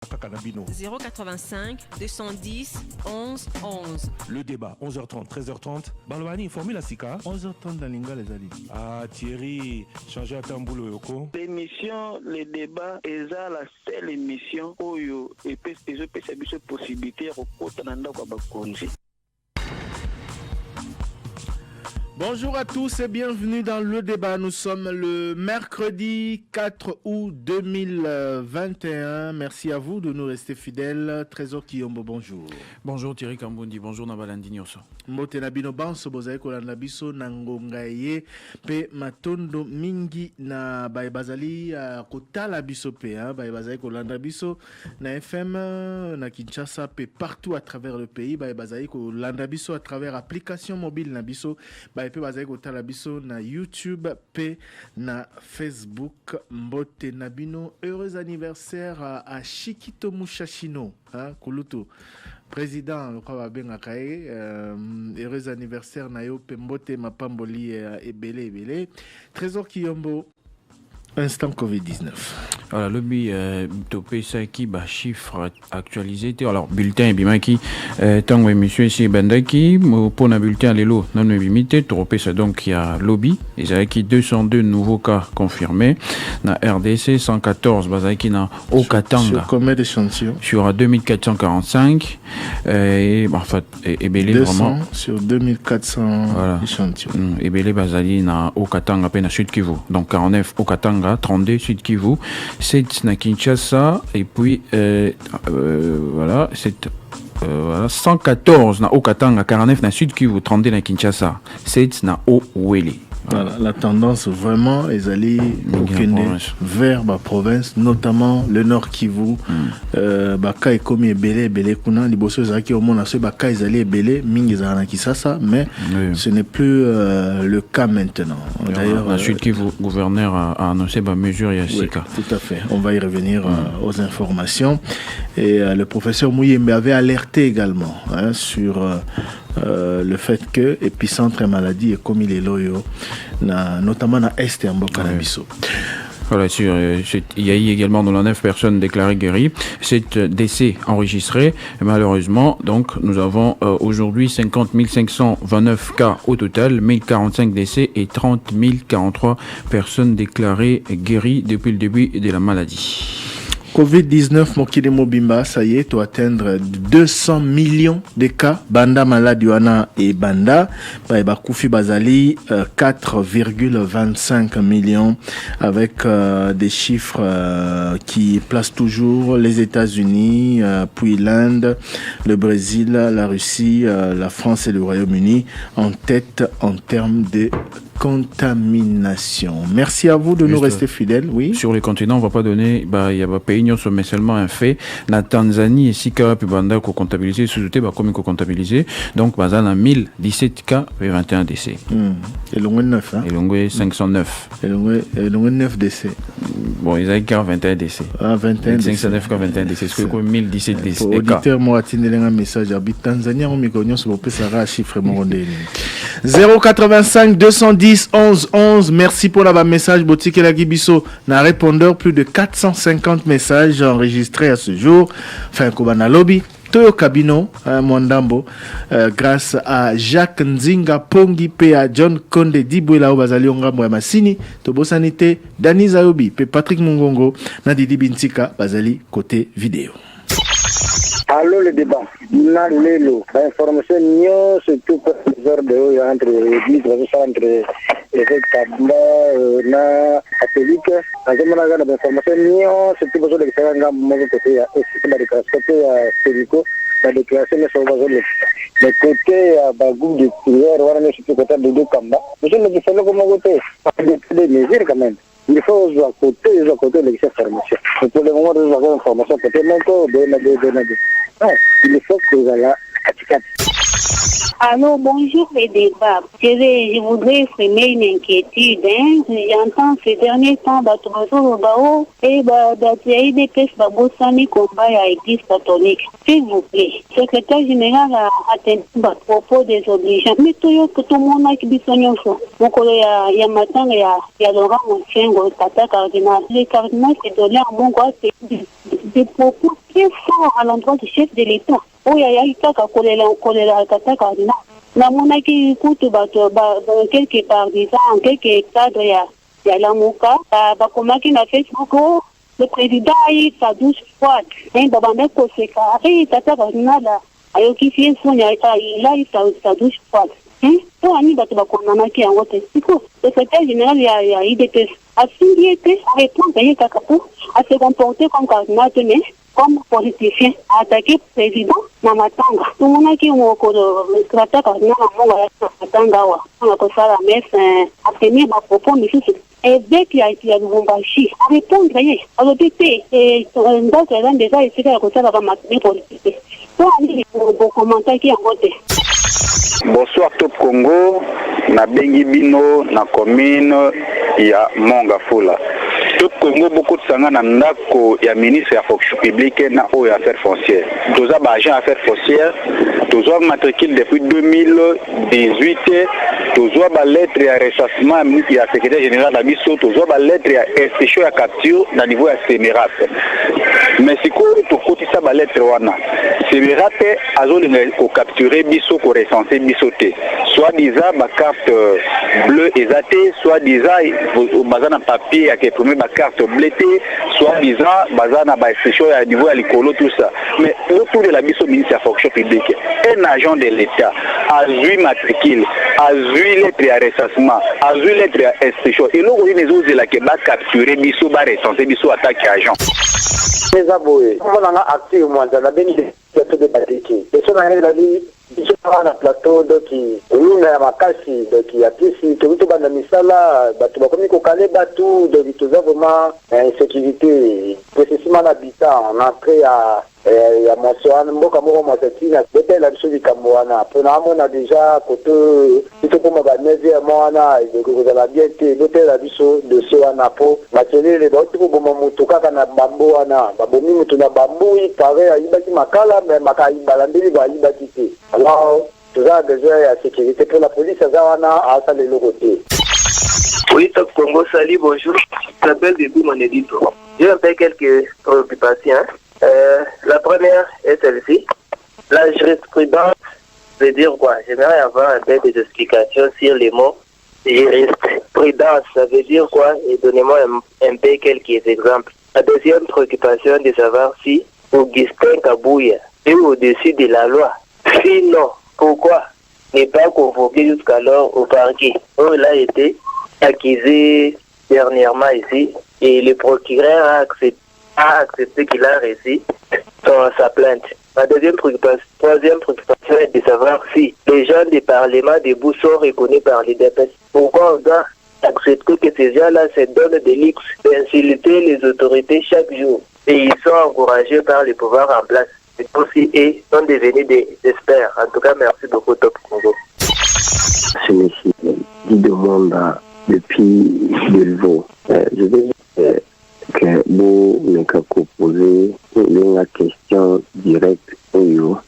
085 210 11 11. Le débat, 11h30, 13h30. Balwani, Formule Sika. 11h30 dans Linga, les alliés. Ah, Thierry, changez à Tamboulou Yoko. L'émission, le débat, est la seule émission où je peux cette possibilité de rencontrer. Bonjour à tous et bienvenue dans le débat. Nous sommes le mercredi 4 août 2021. Merci à vous de nous rester fidèles. Trésor Kiyombo, bonjour. Bonjour Thierry Kambundi, bonjour Nabalandi Nyoso. Mote Nabino Banso, Bozaï Kolanda Biso, Nangongaye, Pe Matondo Mingi, na Baibazali, Kotala Biso Pe, Baibazali Kolanda Biso, na FM, na Kinshasa, Pe partout à travers le pays, Baibazali Kolanda Biso à travers application mobile Nabiso, Pe Bazaï Kotala Biso, na YouTube, Pe na Facebook, Mbote Nabino. Heureux anniversaire à Shikito Mushashino, Kuluto. Président, le crois bien heureux anniversaire Nayo Pembote Mapamboli et Belé. Trésor Kiyombo. Instant Covid-19. Voilà, le but topé ça qui bah chiffre actualisé. Alors bulletin et bimaki tant que monsieur ici bandaki pour un bulletin lélo non limité topé ça donc il y a lobby et ça qui 202 nouveaux cas confirmés na RDC 114 bazaki na Okatanga sur combien d'échantillons sur 2445 et en fait et belé 200 vraiment sur 2400 voilà. Échantillons et belé bazali na Okatanga peine Sud Kivu donc 49 Okatanga 32 Sud Kivu 7 na Kinshasa et puis voilà c'est voilà 114 na Okatanga 49 na Sud Kivu 32 na Kinshasa 7 na Owele. Voilà, la tendance vraiment est allée vers la province, notamment le Nord Kivu. Baka est comme belé kuna liboso zaki au monde baka est allé belé mingi zana kisasa mais ce n'est plus le cas maintenant. D'ailleurs la Sud Kivu gouverneur a annoncé ba mesure yasika. Oui, tout à fait. On va y revenir aux informations et le professeur Mouyembe avait alerté également sur le fait que épicentre maladie est comme il est loyo notamment dans Est et en Bokanabiso. Voilà, il y a eu également 99 personnes déclarées guéries, 7 décès enregistrés. Et malheureusement, donc, nous avons aujourd'hui 50 529 cas au total, 1045 décès et 30 043 personnes déclarées guéries depuis le début de la maladie. Covid-19, Mokile Mobimba, ça y est, doit atteindre 200 millions de cas. Banda malade Yohana et Banda. Koufi Bazali, 4,25 millions avec des chiffres qui placent toujours les États-Unis, puis l'Inde, le Brésil, la Russie, la France et le Royaume-Uni en tête en termes de contamination. Merci à vous de nous rester fidèles. Oui. Sur les continents, on va pas donner, il y a pas pays mais seulement un fait. La Tanzanie et 6 cas puis banda ko comptabilisé sous-outé comme ko comptabilisé. Donc bazan a 1017 cas et 21 décès. Et l'ongwe 9 Et l'ongwe 509. Et l'ongwe 9 décès. Bon, ils ont 21 décès. Ah 21 décès. 509 cas 21 décès. C'est quoi 1017 décès. Auditeur moi atindé un message habite Tanzanie on mikonyo so peut ça chiffre mon 085 210 11 11. Merci pour la message Botike la Gibiso na répondeur plus de 450 messages enregistrés à ce jour. Enfin Kobana Lobby Toyo Kabino Mwandambo grâce à Jacques Nzinga Pongi pe à John Konde Dibwela Obazali Onga Masini Tobo Sanité Dani Zayobi pe Patrick Mungongo na Didi Bintika Bazali côté vidéo. Allô le débat. Na lelo information nyo surtout pour les heures de entre l'église entre évêque Kabla na catholique azomana ga na information nyo surtout besoin de faire ngam mo côté ya aussi la côté ya Serico la déclaration sur le côté ya groupe de prière wana ne surtout côté de Kamba monsieur le fait comme côté des mesures quand même. Il faut à côté de l'information. Pour le moment, nous avons l'information peut-être encore de non, il faut que vous allez à Alors, bonjour les débats. Je voudrais exprimer une inquiétude. J'entends ces derniers temps et IDPS Babosani combat à l'église catholique. S'il vous plaît, secrétaire général a atteint à propos des obligeants. Mais tout le monde a qui bisogno. Donc, il y a matin, il y a Laurent Monsengo, Tata Cardinal. Les cardinaux, c'est donné à mon gars, des propos très forts à l'endroit du chef de l'État. Oh, il y a eu choléra kataka na. Na monaki kutu bato quelque partisans, quelques cadres ya la Mouka, bakomaki na Facebook. Oh, le président a eu sa douche froide. Babameko Sekari, tata Barinada, ayoki fie sonya, il a eu sa douche froide. Pour Annie Batobakonamaki en vote. Le secrétaire général y a IDPS. A filiété, à répondre à Yekakapo, à se comporter comme cardinal, mais comme politicien, à attaquer le président Namatanga. Tout le monde qui est secrétaire cardinal Namatanga, on a fait la messe, à tenir ma propos, mais c'est évêque qui a été à Lubumbashi, à répondre à l'OPP, et d'autres gens déjà ici à côté de la matinée politique. Pour Annie, vos commentaires qui ont voté. Bonsoir Top Congo, na bengi bino na commune ya Mongafula. Top Congo beaucoup de sanga na ndako ya ministre ya fonction publique na o ya affaires foncières. Toza ba agent affaires foncières, toza matricule depuis 2018, toza ba lettre ya ressassement ya secrétaire général la biso, toza ba lettre ya institution ya capture na niveau ya Semerat. Mais siko to kotisa ba lettre wana. Semerat azolinga ko capturer biso ko recenser bisoté. Soit disant ma carte bleue exatée, soit disant bazana papier qui promet ma carte bleutée, soit disant bazana ba expression à niveau à l'écolo tout ça. Mais autour de la biso ministre de la fonction publique, un agent de l'État a vu matricule, a vu lettre à ressassement, a vu lettre à expression. Et là, les autres là qui va capturer biso ba recenser biso attaque agent. Les abonnés, on a acté au moins dans la bénédiction de Badiki. Et ce matin, il a dit, il y a un plateau qui est à Makasi, qui a pris si tout le monde a mis ça là, tu vas comme il calé bateau, donc il y a vraiment insécurité, précisément l'habitat, on a entré à ya Mosoana, Mboka Moro Mosetina, c'était la chose du Kamouana. Pour nous, on a déjà côté, tout pour ma banèse à Moana, et que vous avez bien été, l'hôtel la biso de Soana Po, Matélé, les autres pour mon moutouka, na Bamboana, Babomi Moutuna Bambou, il paraît à Ibati Makala, mais Maka Ibalandeli va Ibati. Alors, tout ça a besoin de sécurité pour la police, ça a ça les logotés. Oui, Top Congo, salut, bonjour. Je m'appelle Débou, mon éditeur. J'ai un peu quelques préoccupations. La première est celle-ci. La jurisprudence veut dire quoi? J'aimerais avoir un peu des explications sur les mots jurisprudence. Ça veut dire quoi? Et donnez-moi un peu quelques exemples. La deuxième préoccupation est de savoir si Augustin Kabouya est au-dessus de la loi. Sinon, pourquoi n'est pas convoqué jusqu'alors au parquet? Il a été accusé dernièrement ici et le procureur a accepté qu'il a reçu sa plainte. La troisième préoccupation est de savoir si les gens du Parlement debout sont reconnus par les DPS. Pourquoi on doit accepter que ces gens-là se donnent des luxe d'insulter les autorités chaque jour et ils sont encouragés par les pouvoirs en place. Et aussi, ils sont devenus des experts. En tout cas, merci beaucoup, Top Congo. C'est monsieur Guy de Monde depuis Delvaux. Je vais dire que vous n'avez qu'à poser une question directe au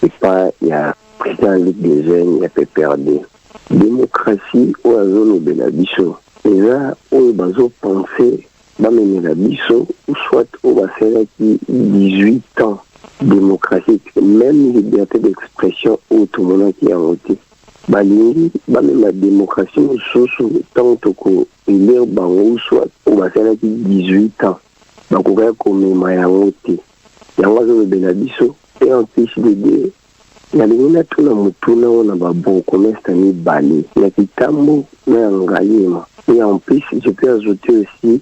et pas il y a président Ligue des jeunes, il y a PPRD. Démocratie ou à zone de la biso. Et là, où ils vont penser, va mener la biso, ou soit on va faire 18 ans. Démocratie, même liberté d'expression où tout le monde qui a voté. Balingi, même la démocratie, tant que il est bango soit, on va faire 18 ans. Donc on va commémorer à voter. Il y a un oiseau de la biso, et en plus de dire, il y a des gens qui ont un bon commerce à Bali. Il y a des tambours, mais et en plus, je peux ajouter aussi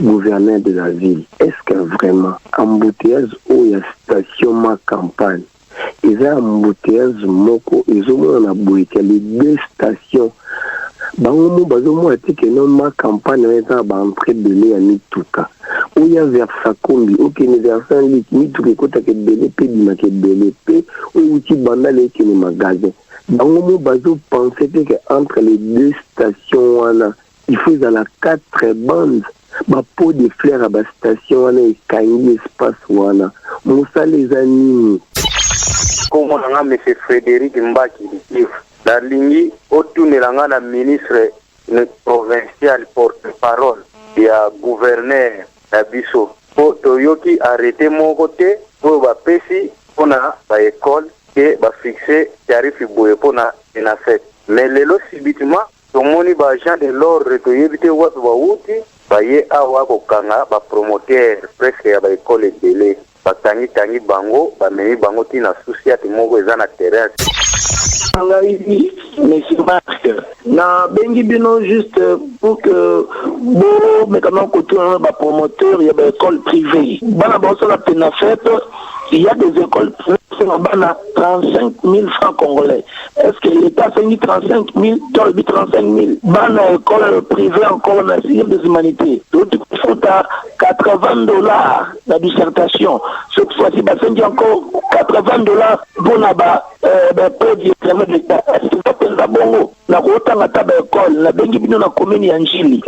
gouverneur de la ville. Est-ce que vraiment, embouteillage où il y a station ma campagne, il y a embouteillage moko, ils ont abouti les deux stations. Bango bazomo ati que non ma campagne est en entrée de l'année à Mituka. Où il y a vers Sakombi, où il y a vers Saint-Luc, Mituka kota ke BLP, dima ke BLP, où il y a bandale ke le magasin. Bango bazo penser que entre les deux stations il faut dans la 4 bandes. Ma peau de fleurs à la station, et kangi espace wana. Moussa les animes. Comme on a M. Frédéric Mbaki, la ligne autour de la ministre provincial porte-parole, il y a gouverneur d'Abisso. pour toyoki arrêter mon côté pour ba pesi pour na ba école et ba fixer tarif boye pour na fait mais lelo subitement tomoni ba agent de l'ordre to yebite wapi ba wuti ba ye awa ko kanga ba promoteur presque ya ba école délai ba tangi bango ba meni bango tina société moko ezana terrain. Monsieur Marc, na bengi bino juste pour que bon mais comment côté un promoteur il y a des écoles privées. Bana bosso la penafet, il y a des écoles privées bana 35 000 francs congolais. Est-ce que l'État fait 35 000, 35 000 bana école privée encore na sixième des humanités. Donc il faut à $80 la dissertation. Cette fois-ci bah c'est encore $80 pour là-bas peu de l'État. Est-ce que ça peut bongo na kota ngata ba école na bengi bino na commune ya Njili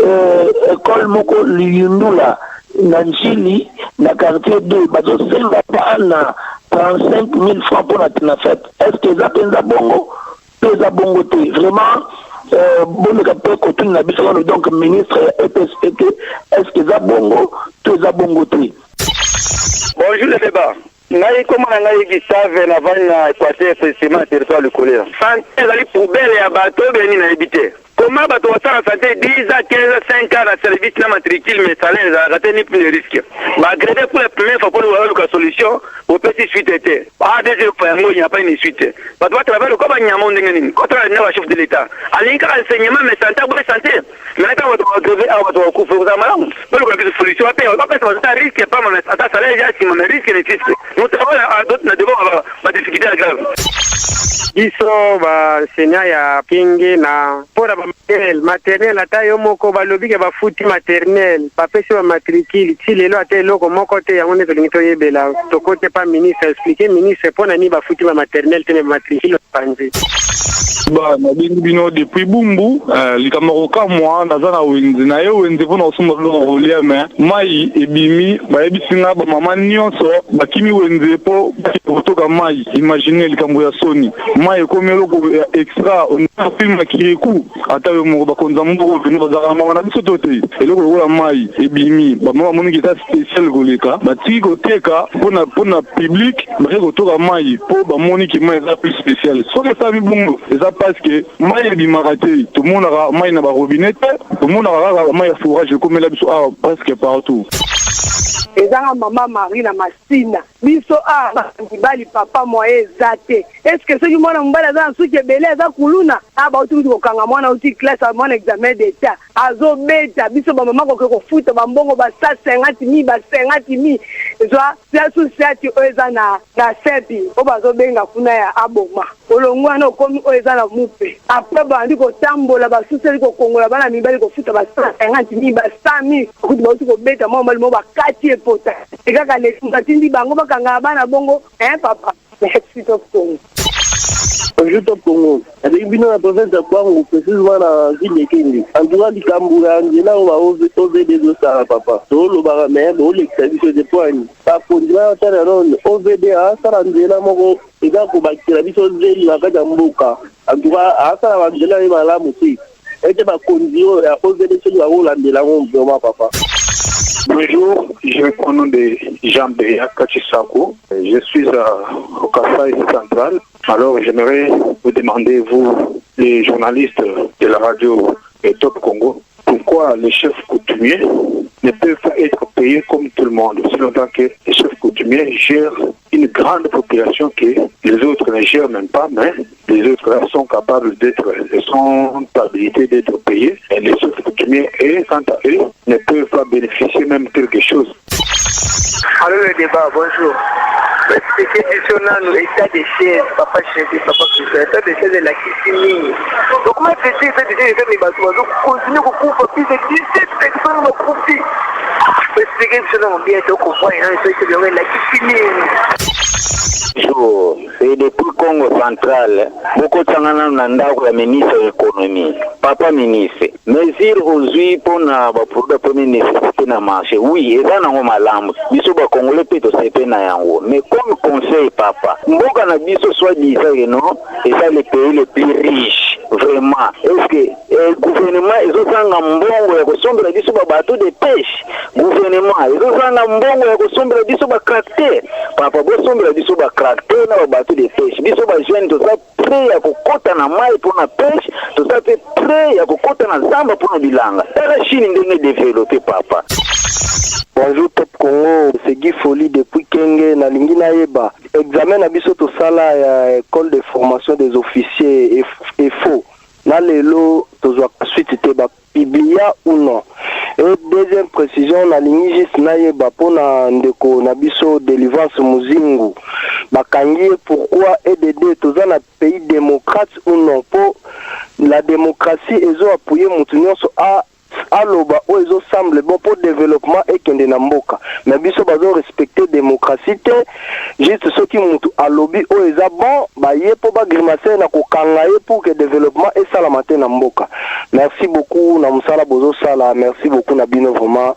école moko liundula na Njili na quartier 2 bazo senga pana 35 000 francs pour la fête. Est-ce que ça peut bongo vraiment bon rapport côté na biso donc ministre EPSPT est-ce que ça bongo Bonjour le débat. Ngai comment ngai Gustave na vana Équateur précisément territoire le colère. Santé ezali poubelle ya bato beni na habité. Comment bato wasala santé 10 à 15 5 ans na service na matricule mais salaire za raté ni plus de risque. Malgré pour la première fois pour la solution au petit suite était. Ah deuxième fois il n'y a pas une suite. Bato travailler comme nyamo ndengeni. Contre la chef de l'état. Alinka enseignement mais santé pour santé. Mais quand on devait avoir de coup faut ça malade. Pour la solution après on va pas ça risque pas mon salaire ya si mon risque n'existe. Nous travaillons à d'autres na devant ma difficulté grave. Iso ba senya ya pingi na pora ba maternel ata yo moko balobi ke bafuti maternel bapesi ba matricule ti lelo ata eloko moko te yango nde tolingi toyebela tokote pa ministre expliquer ministre mpona ni bafuti ba maternel te me matricule panzi ba na bingi bino depuis bumbu likamoko ka mwa naza na wenze na ye wenze mpona kosomba biloko kolia me mai ebimi bayebisinga bamama nyonso bakimi wenze mpo kotoka mai imagine likambo ya soni mai ekomi eloko extra ona film ya kiriku ata yo moko bakonza mboko veni bazalaka moko na biso to te eloko lokola mai ebimi bamama bamoniki eza spécial koleka batiki koteka mpona public bake kotoka mai mpo bamoniki mai eza plus spécial soki esami bongo eza parce que mai ebimaka te tomonaka mai na barobinet te tomonaka kaka mai ya fourage ekomela biso awa presque partout. Ezanga mama Marie na Masina biso bali papa moye zate est-ce que ce mwana mbala za suki belé za kuluna ba uti kokanga mwana uti classe mwana examen d'état azo beta biso ba mama ko futa ba mbongo ba 50,000 zwa ya society oza na sepi obazo benga kuna ya aboma olongwa na komi oza na mupe après bandi ko tambola ba society ko kongola bana mibali ko futa ba 50,000 ba 100,000 kuti ba uti ko beta mwa mbali mo ba kati pota ekaka le batindi bango bakanga bana bongo papa merci top Congo. Bonjour top Congo. Avec bino la province de Kwango précisément na ville de Kindi. En tout cas Likambura ngela o ba OVD de ça papa. To lo ba mais bo le service de poigne. Pas conduire ta non OVD a sara ngela moko eza ko bakira biso zeli bakata mboka. En tout cas a sara ba ngela ni mala musi. Ete ba conduire ya OVD so ba olandela ngo vraiment papa. Bonjour, je me prénomme de Jean-Béa Kachisako. Je suis au Kasaï central. Alors, j'aimerais vous demander, vous, les journalistes de la radio Top Congo, pourquoi les chefs coutumiers ne peuvent pas être payés comme tout le monde, si longtemps que les chefs coutumiers gèrent une grande population que les autres ne gèrent même pas, mais les autres là sont capables d'être, ils sont habilités d'être payés, et les chefs coutumiers, quant à eux, ne peuvent pas bénéficier même quelque chose. Alors le débat, bonjour. C'est questionnaire nous état des chaises, papa chef, papa chef, état des chaises de la Kissimi. Donc comment fait-il de mes bateaux? Donc continuez à couper plus de 17 personnes au profit. Expliquez cela bien, donc on voit, c'est de la Kissimi. Bonjour, c'est depuis Congo centrale beaucoup tsangana na ndako ya ministre de l'économie papa ministre mesure aujourd'hui pour na ba produit premier nécessité na marché oui eza nango malamu biso ba congolais pe to sepe na yango mais comme conseil papa mboka na biso soit disant que non et ça les pays les plus riches vraiment est-ce que gouvernement ezosanga mbongo ya kosombela biso ba bateau de pêche gouvernement ezosanga mbongo ya kosombela biso ba tracteur papa bosombela biso ba tracteur na ba bateau de pêche biso ba jeune to ça prêt ya kokota na mai pour na pêche to ça fait prêt ya kokota na zamba pour na bilanga tala Chine ndenge développer papa. Bonjour Top Congo, c'est Guy Folie depuis Kenge na Lingina Yeba. Examen na biso to sala ya école de formation des officiers et faux. Na lelo tozwa suite te ba biblia ou non. Et deuxième précision na lingi juste na Yeba pona ndeko na biso délivrance muzingu. Bakangi pourquoi EDD toza na pays démocrate ou non pour la démocratie ezo appuyer mutu nyonso a aloba o ezo semble bon pour développement et kende na mboka mais biso bazo respecter démocratie te juste ce qui mutu alobi o eza bon ba ye po ba grimacer na kokanga ye pour que développement et salamate na mboka. Merci beaucoup na musala bozo sala, merci beaucoup na bino vraiment.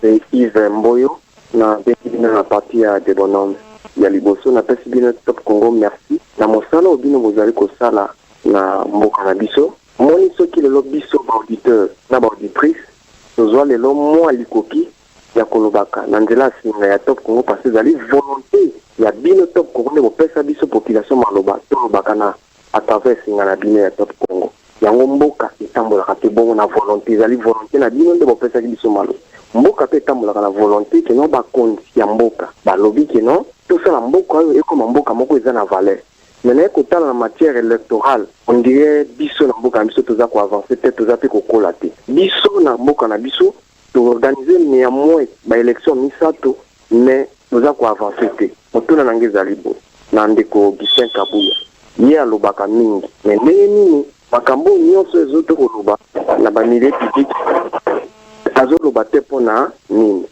C'est Yves Mboyo na bino na partie ya de bonhomme ya liboso na pesi bino Top Congo merci na musala obino bozali ko sala na mboka na biso. Moni soki lelo biso ba auditeur na ba auditrice tozwa lelo mwa likoki ya kolobaka na nzela singa ya Top Congo parce que zali volonté ya bino Top Congo ne bopesa biso population maloba tolobaka na à travers singa na bino ya Top Congo yango mboka etambolaka te bongo na volonté zali volonté na bino nde bopesa biso maloba mboka pe etambolaka na volonté ke no bakonzi ya mboka balobi ke no tosala mboka oyo ekoma mboka moko eza na valeur. Mais quand en matière électorale, on dirait biso na mboka biso toza ko avancer peut-être toza pe ko kolater. Biso na mboka na biso to organiser néanmoins ba élection misato mais toza ko avancer te. Motuna na ngeza libo. Na ndeko Gisen Kabuya. Ye alobaka mingi. Mais nini makambo nyonso ezoto koloba na ba milieu public. Azoloba te pona nini.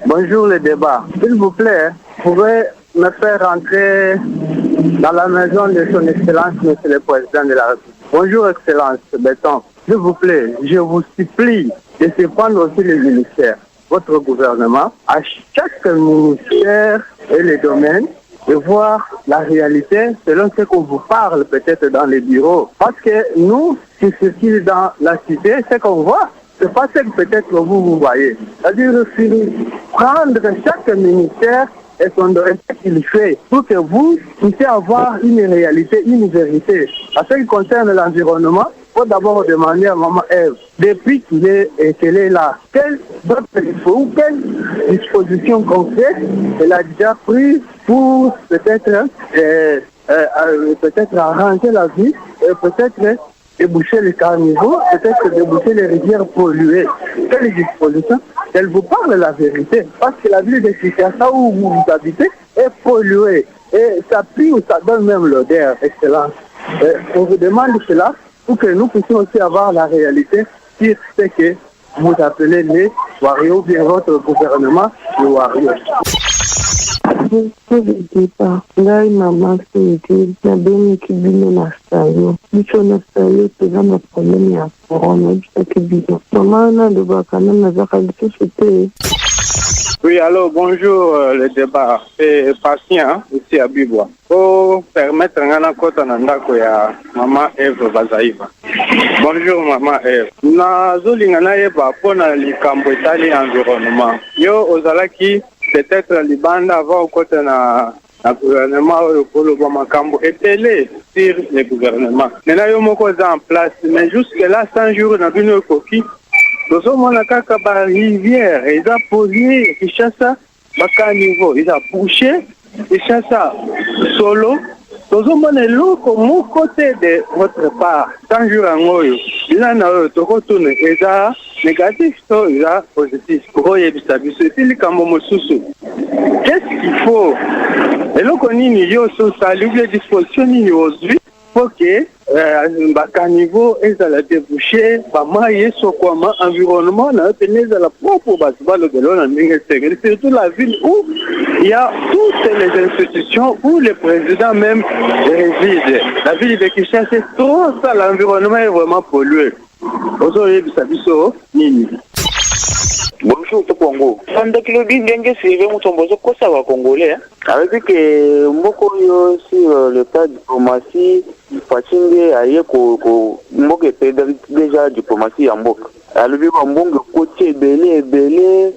Bonjour le débat. S'il vous plaît, vous pouvez me faire rentrer dans la maison de son Excellence, Monsieur le Président de la République. Bonjour Excellence, Béton. S'il vous plaît, je vous supplie de se prendre aussi les ministères, votre gouvernement, à chaque ministère et les domaines, de voir la réalité selon ce qu'on vous parle peut-être dans les bureaux. Parce que nous, qui circulons dans la cité, ce qu'on voit, c'est pas ce que peut-être vous voyez. C'est-à-dire prendre chaque ministère et son domaine qu'il fait pour que vous puissiez avoir une réalité, une vérité. En ce qui concerne l'environnement, il faut d'abord demander à Maman Ève, depuis qu'elle est là, quelle disposition concrète elle a déjà prise pour peut-être arranger la vie et peut-être déboucher les carnivores, peut-être déboucher les rivières polluées. Quelle disposition? Elle vous parle la vérité. Parce que la ville de Kinshasa où vous habitez est polluée. Et ça pue ou ça donne même l'odeur, Excellence. On vous demande cela pour que nous puissions aussi avoir la réalité sur ce que vous appelez les warriors, ou bien votre gouvernement, les warriors. Pour le départ, là, maman s'est dit, na beni kibino na sayo. Bicho na sayo, peza na problème ya corona, bicho kibino. Maman na de bakana na zaka bicho chete. Oui, alors bonjour le débat. C'est patient ici à Bibois. Pour permettre ngana kota na ndako ya Maman Ève Bazaïba. Bonjour Maman Ève. Na zolinga na yeba pona likambo etali environnement. Yo ozalaki peut-être libanda avant côté na gouvernement pour le makambo épelé sur le gouvernement. Maintenant yo moko en place mais jusque là 100 jours na bino koki. Tozo mona kaka ba rivière ils a pollué Kinshasa baka niveau ils a bouché Kinshasa solo. Tozo mona loko mon côté de votre part 100 jours en oyo. Ila na oyo toko tourne eza négatif to eza positif. Ko yebisa biso etili kambo mosusu. Qu'est-ce qu'il faut? Et là, on y a les dispositions aujourd'hui pour que bakaniveau ezala débouché bamaye sokwama environnement na pene ezala propre bato balobela na ndenge sengeli, surtout la ville où il y a toutes les institutions où le président même réside. La ville de Kinshasa, c'est trop ça, l'environnement est vraiment pollué. Ozoyebisa biso nini? Bonjour tout Congo. Sanda kilobi ndenge sirve mutombozo kosa wa congolais. Avec que moko yo sur le plan diplomatie Pachinge aye ko mboke déjà diplomatie ya mboka. alobi ba mbongo côté belé.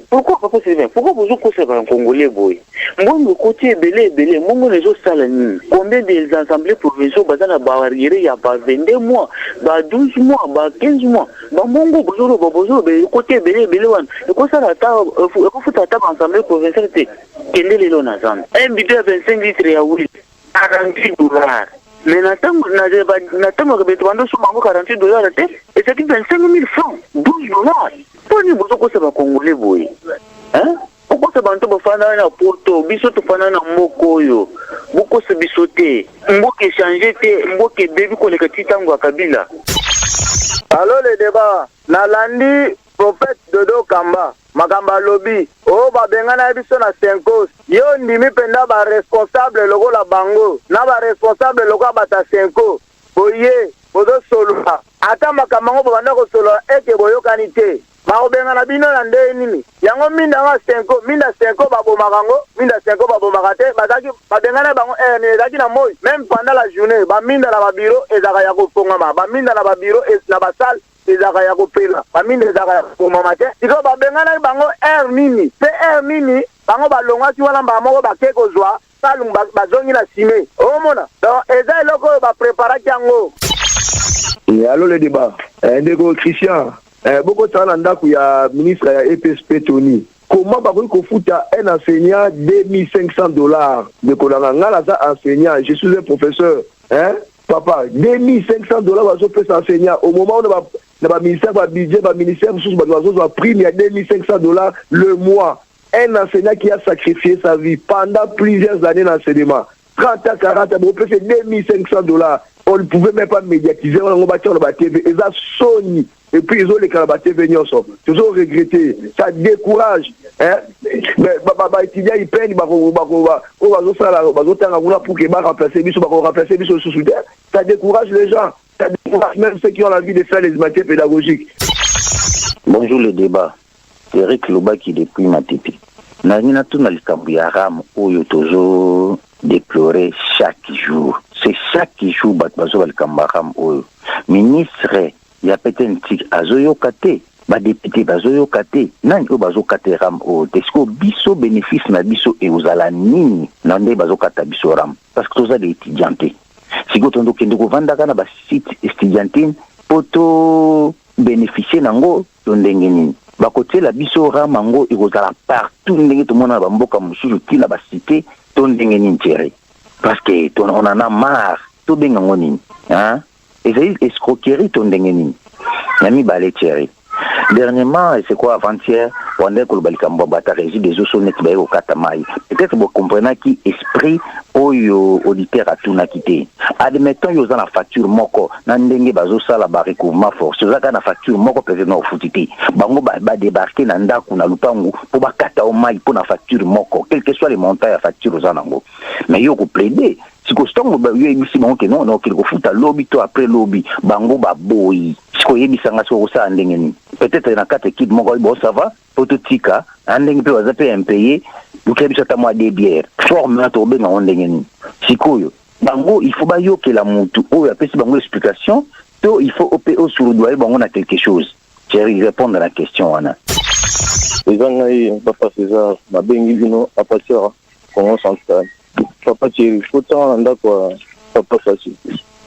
Pourquoi papa Sylvain? Pourquoi vous kosa ba congolais boy? Mbongo côté belé, mbongo les autres salani. Combien des assemblées provinciales bazana ba arrière ya ba 22 mois, ba 12 mois, ba 15 mois. Ba mbongo bozoro be côté belé wan. Ko sala ta ko futa ta assemblée provinciale te kende lelo na zamba. Un bidon à 25 litres ya huile. $48. Mais n'attends que Betwando soit 48 $, et c'est 25 000 francs, $12. Pour nous, beaucoup ça va Congolais, boy. Hein? Pourquoi ça va nous faire un poto, bisoto faire un mokoyo, beaucoup se bisoter, beaucoup échanger, beaucoup bébé qu'on est petit tango à Kabila. Alors le débat, Nalandi, prophète Dodo Kamba. Makamba lobby o babengana biso na Senkos yo ndimi penda ba responsable logo la bango na ba responsable logo bata Senko boye bozo solo ata makamango banda ko solo eke boyo kanite ba obengana bino na nde nini yango minda nga Senko babo makango minda Senko babo makate bazaki babengana bango ne zaki na moi même pendant la journée ba minda na ba bureau ezaka ya ko pongama ba minda na ba bureau na ba salle ezaka ya kopela baminde ezaka ya komama te siko babengana bango air nini pe air nini bango balongwaki wana mbamoko bake kozwa salum bazongi na sime omona donc eza eloko oyo bapreparaki yango. Allo le débat ndeko Christian bokotala na ndako ya ministre ya EPSP Tony comment bakoki kofuta un enseignant $2,500 de kolanga ngala za enseignant je suis un professeur hein papa $2,500 bazopesa enseignant au moment où le ministère va budget le ministère va prime à $2,500 le mois. Un enseignant qui a sacrifié sa vie pendant plusieurs années d'enseignement 30 à 40 ans on peut faire $2,500. On ne pouvait même pas médiatiser on va bâtir la TV et ça sonne et puis ils ont les calabatés venir ensemble toujours regretter ça décourage hein mais étudiants ils peignent pour que remplacer biso sous terre ça décourage les gens ça décourage même ceux qui ont envie de faire les matières pédagogiques. Bonjour le débat c'est Eric Lobaki depuis Matete nangina tuna likambu ya ram oyo tozo déplorer chaque jour c'est chaque jour bazo likambu ram oyo ministre ya petentik azoyoka te badepute bazoyoka te nani oyo bazokata ram oyo te siko biso bénéfice na biso eozala nini na nde bazokata biso ram parce que toza des étudiants te siko tondokende kovandaka na basite estudiantine po to bénéficier nango to ndenge nini bakotiela biso ram yango ekozala partout ndenge tomona na bamboka mosusu tina basite to ndenge nini tere parce que on en a marre tobenga ngo nini hein ezali escroquerie to ndenge nini nami bale tere dernièrement c'est quoi avant-hier on est ko balikambo bata régie des eaux net ba ko katamai peut-être vous comprenez qui esprit oyo auditeur a tout na quitté admettons yo za na facture moko na ndenge bazo sala ba recouvrement force za ka na facture moko peut-être na ofutiti bango ba débarquer na ndako na lupangu pour ba kata o mai pour na facture moko quel que soit le montant ya facture za nango mais yo ko plaider si ko stongo ba yo emisi bango non non qu'il ko futa lobby to après lobby bango ba boy siko yebisa nga so sa ndenge ni peut-être na quatre équipes moko bon ça va pototika ndenge pe wazape impayé ukebisa ta moi des bières forme na to benga ndenge ni sikoyo bango il faut ba yo que la mutu oyo apesi bango explication to il faut OPO sur le doigt bango na quelque chose j'ai répondre à la question wana ezangai papa César na bengi bino a partir comment central papa Thierry faut tant ndako papa Fachi.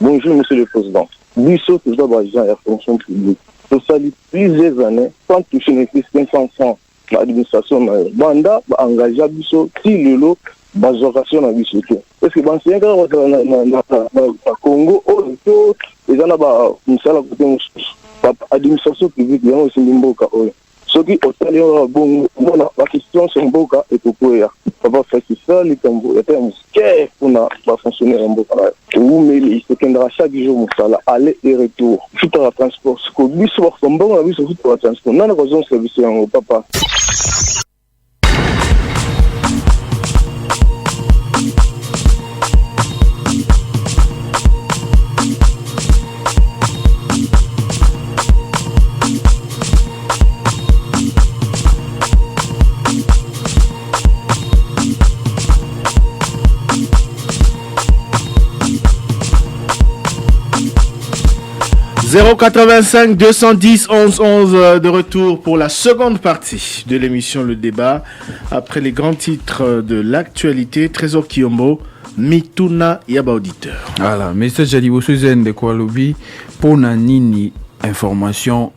Bonjour monsieur le président biso tous d'abord gens ya fonction publique to sali plusieurs années sans toucher les 500 francs l'administration banda ba engagé biso ti lelo bazocation na biso te parce que bansien ka na Congo to ezana ba musala côté mususu administration publique yango simboka oyo soki otali oyo bongo mona bakestion so mboka ekokwea papa fakisa likambo ete muske mpona bafonctionnaire ya mboka na umeli ekendaka chaque jour mosala aller et retour futaka transport siko biso bakosa mbongo na biso futaka transport nana kozongisa biso yango papa. « 085 210 11 11 de retour pour la seconde partie de l'émission Le Débat. Après les grands titres de l'actualité, Trésor Kiombo, Mituna Yaba Auditeur. Voilà, message à l'Ibosuzen de Koualobi pour Nanini information.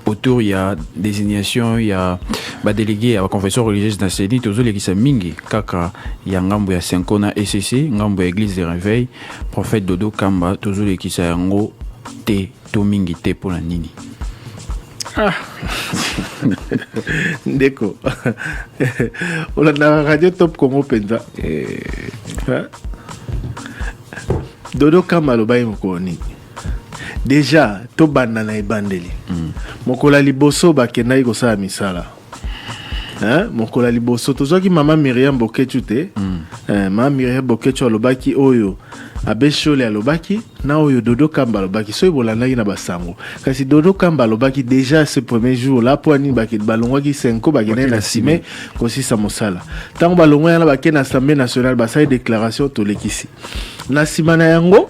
Autour, il y a désignation, il y a délégué à la confession religieuse d'Assedi, toujours l'église Mingi, Kaka, il y a Ngambo ya Senkona SCC, Ngambo ya église de réveil, prophète Dodo Kamba, toujours l'église Yango, T, Tomingi T pour la Nini. Ah, Ndeko. On a la radio Top Congo Penza. Dodo Kamba lo bayi mokoni. Déjà, to banana e bandeli. Mokola liboso bakenda iko sa misala. Hein? Mokola liboso tozoki mama Myriam Bokechu te. Mama Myriam Bokechu alobaki oyo. Abeshole alobaki na oyo Dodo Kamba alobaki so ibolandaki na basango. Kasi Dodo Kamba alobaki déjà ce premier jour là poani baki balongwaki 5 bakene na sime kosi sa mosala. Tango balongwa yana bakena Assemblée nationale basai déclaration tolekisi. Na simana yango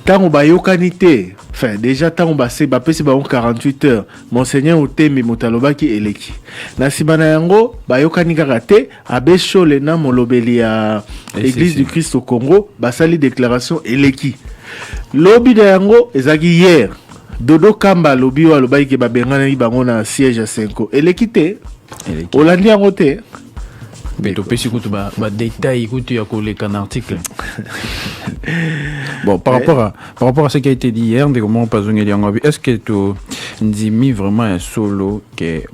tango bayokani te. Enfin, déjà, tant on basse, bapesi ba 48 heures. Monseigneur Otembi Motalobaki eleki. Na simana yango, bayokani karate, abesho lena molobeli ya Église du Christ au Congo, basali déclaration eleki. Lobi de yango, ezaki hier. Dodo Kamba lobi wa lobaki ke babengana ni bango na siège à 5. Eleki te. Olandi yango te. Mais tu peux écouter ma détail, écoute, il y a un article. Bon, par rapport à ce qui a été dit hier, est-ce que tu as mis vraiment un solo que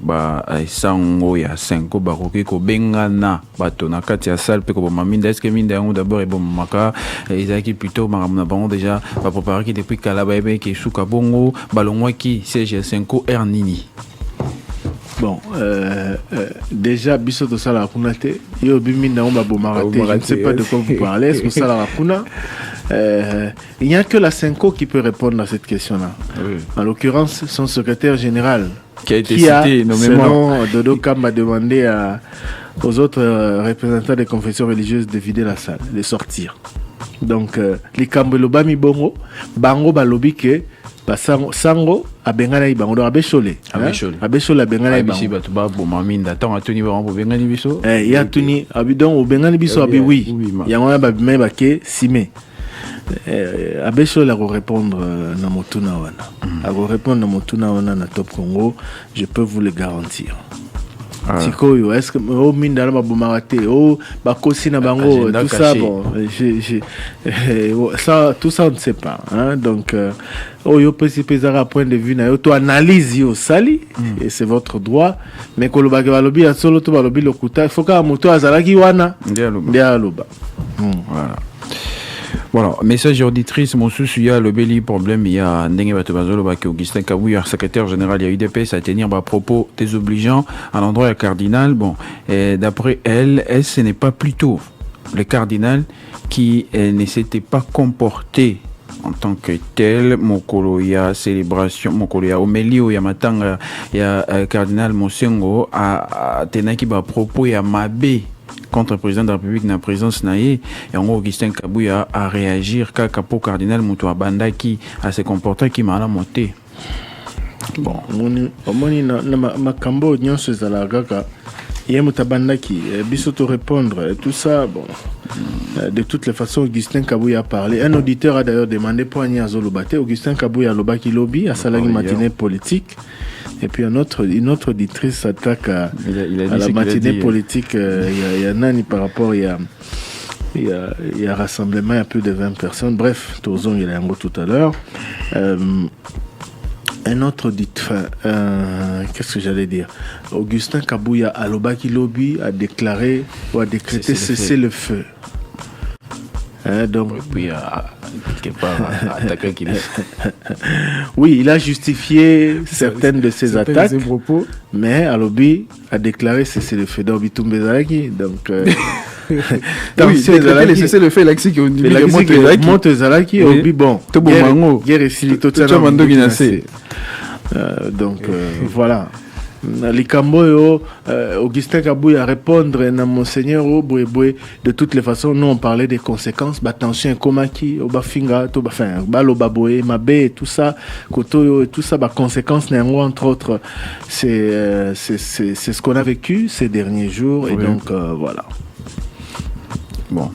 sango ya 5 baroki ko bengana bato na kati ya salle pe ko maminda est-ce que minda yango d'abord et bon maka ezaki plutôt maramuna bango déjà ba préparer qui depuis kala ba ebe ki suka bongo balongwa ki CG5 Ernini. Bon, déjà, biso to sala kuna te. Yo bimi na omba bomarate. Je ne sais pas de quoi vous parlez. Est-ce que sala kuna? Il n'y a que la Senko qui peut répondre à cette question-là. Oui. En l'occurrence, son secrétaire général qui a été cité nommément. Selon Dodo Kamba, demandé aux autres représentants des confessions religieuses de vider la salle, de sortir. Donc, les Kambeloba mi bongo, bango balobi ke sango abengana ibango do abeshole abengana ibango bato ba bomaminda tant atuni ba bengani biso ya tuni abidon obengani biso abi oui yango ba bimé bake sime abeshole a répondre na motuna wana a répondre na motuna wana na Top Congo, je peux vous le garantir. Sikoyo, est-ce que au minda ba bomarate au bakosi na bango tout ça bon ça tout ça on ne sait pas hein donc yo peut pesera point de vue na yo to analyse yo sali et c'est votre droit mais ko loba ke balobi ya solo to balobi lokuta faut ka moto azalaki wana ndia loba voilà, message auditrice, mon souci, il y a le belli problème, il y a Ndenge Batobazolo, Augustin Kabouya, secrétaire général, il y a UDPS à tenir à propos désobligeants à l'endroit du cardinal. Bon, et d'après elle, ce n'est pas plutôt le cardinal qui ne s'était pas comporté en tant que tel. Mokolo, il y a célébration, Mokolo, il y a Omelio, il y a Matanga, il y a cardinal Monsengo, à tenir à propos, il y a Mabé. Contre le président de la République dans la présence naïe et en Augustin Kabouya à réagir car capo cardinal Moutoua Banda qui a se comporté qui m'a la montée. Bon, moni na makambo nyonso ezala kaka yemo tabanda qui biso to répondre et tout ça bon. De toutes les façons, Augustin Kabouya a parlé. Un auditeur a d'ailleurs demandé pour Agnès Zolobate. Augustin Kabouya lobaki lobby à Salagi matinée politique. Et puis une autre auditrice s'attaque à la matinée politique. Il y a Nani par rapport, il y a rassemblement, il y a plus de 20 personnes. Bref, Tozon, il y a un mot tout à l'heure. Un autre dit, qu'est-ce que j'allais dire? Augustin Kabouya Alobaki Lobby a déclaré ou a décrété cesser le feu. Donc, puis, quelque part, attaquer qui oui, il a justifié certaines de ses attaques, mais Alobi a déclaré cesser le feu. Donc, oui, décréter cesser le feu, l'axi qui monte Zalaki, Obi, bon, guerre donc, voilà. Likambo Augustin Kabouya répondre na monseigneur Obouéboué. De toutes les façons, nous on parlait des conséquences. Attention, Komaki, Obafinga, Balo Baboé, Mabé, tout ça, Koto, tout ça, conséquences, entre autres, c'est ce qu'on a vécu ces derniers jours. Oui. Et donc, voilà. Bon.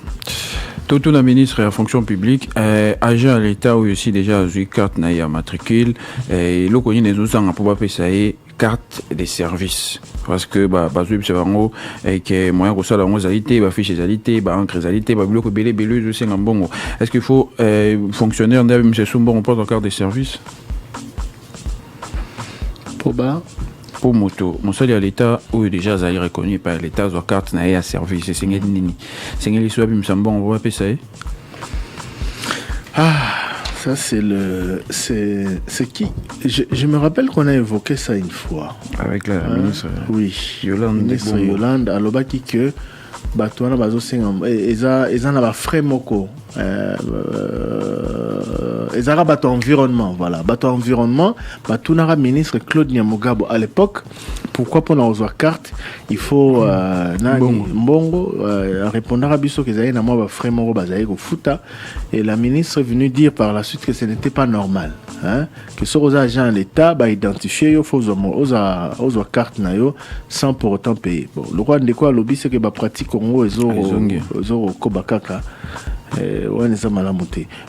Tout le ministre de la fonction publique, agent à l'État ou aussi déjà eu carte naïa matricule, et le connu des autres pour pas payer carte de service. Parce que bazou c'est vraiment et que moyen que ça la mozalité, fiche zalité, encre zalité, bloc belé belé aussi en bon. Est-ce qu'il faut fonctionnaire d'un monsieur Sumbo on porte carte de service? Pour moto, mon salaire à l'État, ou déjà ça est reconnu par l'État, sur carte naïa service, c'est nini. C'est les soins me semble bon, on va payer ça. Ça c'est qui? Je me rappelle qu'on a évoqué ça une fois avec la ministre. Oui, Yolande alobaki que batwana bazo senga eza na ba frais moko ezara bato environnement, voilà, bato environnement, batunara ministre Claude Nyamugabo à l'époque. Pourquoi pour avoir carte il faut mbongo répondre à biso que zaye na moi ba frais moko bazaye ko futa, et la ministre est venue dire par la suite que ce n'était pas normal, que sur aux agents de l'État identifier yo faut aux carte na yo sans pour autant payer. Bon, le roi de quoi lobby c'est que ba pratique Congo ezoro kobakaka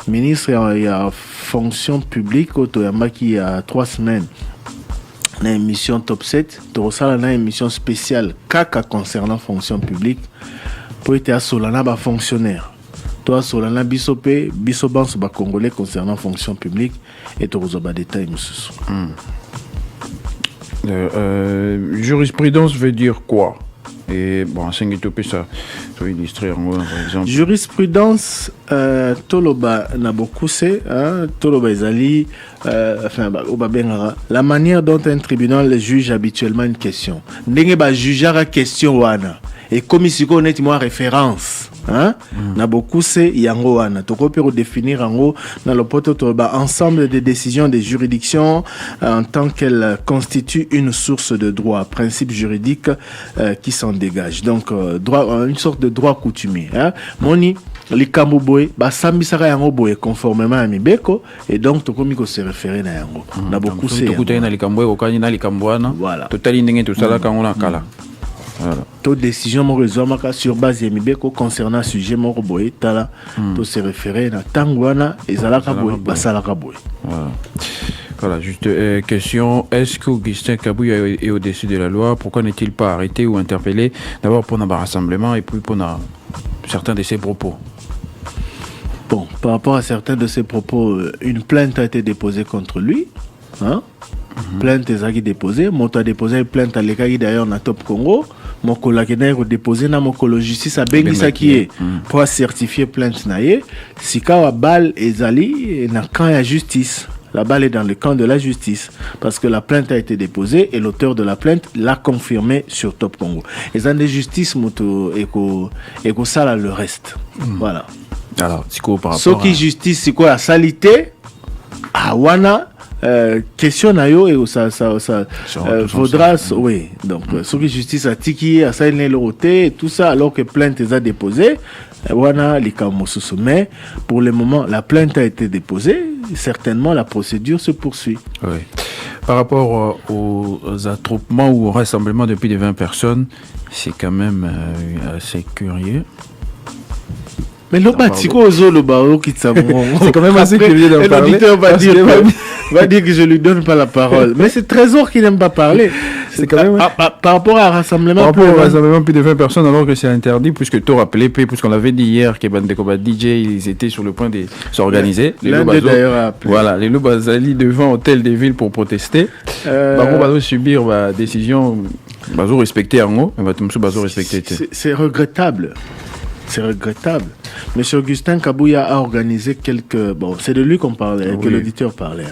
ministre il y a fonction publique il y a 3 semaines une émission top 7 une émission spéciale kaka concernant fonction publique pour être à Solana ba fonctionnaire toi Solana bisope bisobans ba congolais concernant fonction publique et tu as détail monsieur. Jurisprudence veut dire quoi? Et bon, c'est ça peut illustrer par exemple. Jurisprudence, Toloba n'a beaucoup c'est, Toloba Ezali, la manière dont un tribunal juge habituellement une question. N'engé ba juger la question wana. Et comme ici on est moi référence, n'a beaucoup c'est yango wana. Toko peut définir en haut dans le poto Toloba ensemble des décisions des juridictions en tant qu'elles constituent une source de droit, principe juridique qui s'en dégage. Donc droit, une sorte de droit coutumier. Moni likambo boy basambisaka yango boy conformément à mibeko, et donc tokomi ko se référer na yango. Na beaucoup c'est. Tokuta na likambo okani na likambo wana. Voilà. Totali ndenge to sala kango na kala. Voilà. Toute décision morizomaka sur base de mibeko concernant sujet moko boy tala to se référer na tangwana ezalaka boy basalaka boy. Voilà. Voilà, juste question, est-ce qu'Augustin Kabouya est au-dessus de la loi? Pourquoi n'est-il pas arrêté ou interpellé? D'abord pour un rassemblement et puis pour certains de ses propos. Bon, par rapport à certains de ses propos, une plainte a été déposée contre lui. Plainte est déposée. Moi, tu as déposé une plainte à l'État d'ailleurs dans Top Congo. Mon collègue a déposé dans mon collègue justice à Bengisa qui est pour certifier plainte naïe. Si ka bal ezali na camp ya justice. La balle est dans le camp de la justice parce que la plainte a été déposée et l'auteur de la plainte l'a confirmé sur Top Congo. Et dans les justices, moto et ça là le reste. Voilà. Alors, c'est quoi par rapport ce qui justice, c'est quoi la salité? Ah wana. Question nayo et ça vaudra oui, donc ce qui justice a tiki a ça le roté et tout ça alors que plainte est déposée wana likamosusu, mais pour le moment la plainte a été déposée, certainement la procédure se poursuit. Oui. Par rapport aux attroupements ou au rassemblement de plus de 20 personnes, c'est quand même assez curieux. Mais le batiko ozo le bao qui c'est quand même assez curieux d'en parler. Va dire que je lui donne pas la parole. Mais c'est Trésor qui n'aime pas parler. C'est quand même... par rapport à un rassemblement... Par rapport au rassemblement, plus de 20 personnes, alors que c'est interdit, puisque tu rappelé, puisqu'on l'avait dit hier, que DJ, ils étaient sur le point de s'organiser. L'un d'eux d'ailleurs a appelé. Voilà, les loups bazali devant Hôtel des Villes pour protester. On va subir la décision, bazo respecter en haut, bazo respecter. C'est regrettable. C'est regrettable. Monsieur Augustin Kabouya a organisé quelques... Bon, c'est de lui qu'on parlait, que l'auditeur parlait.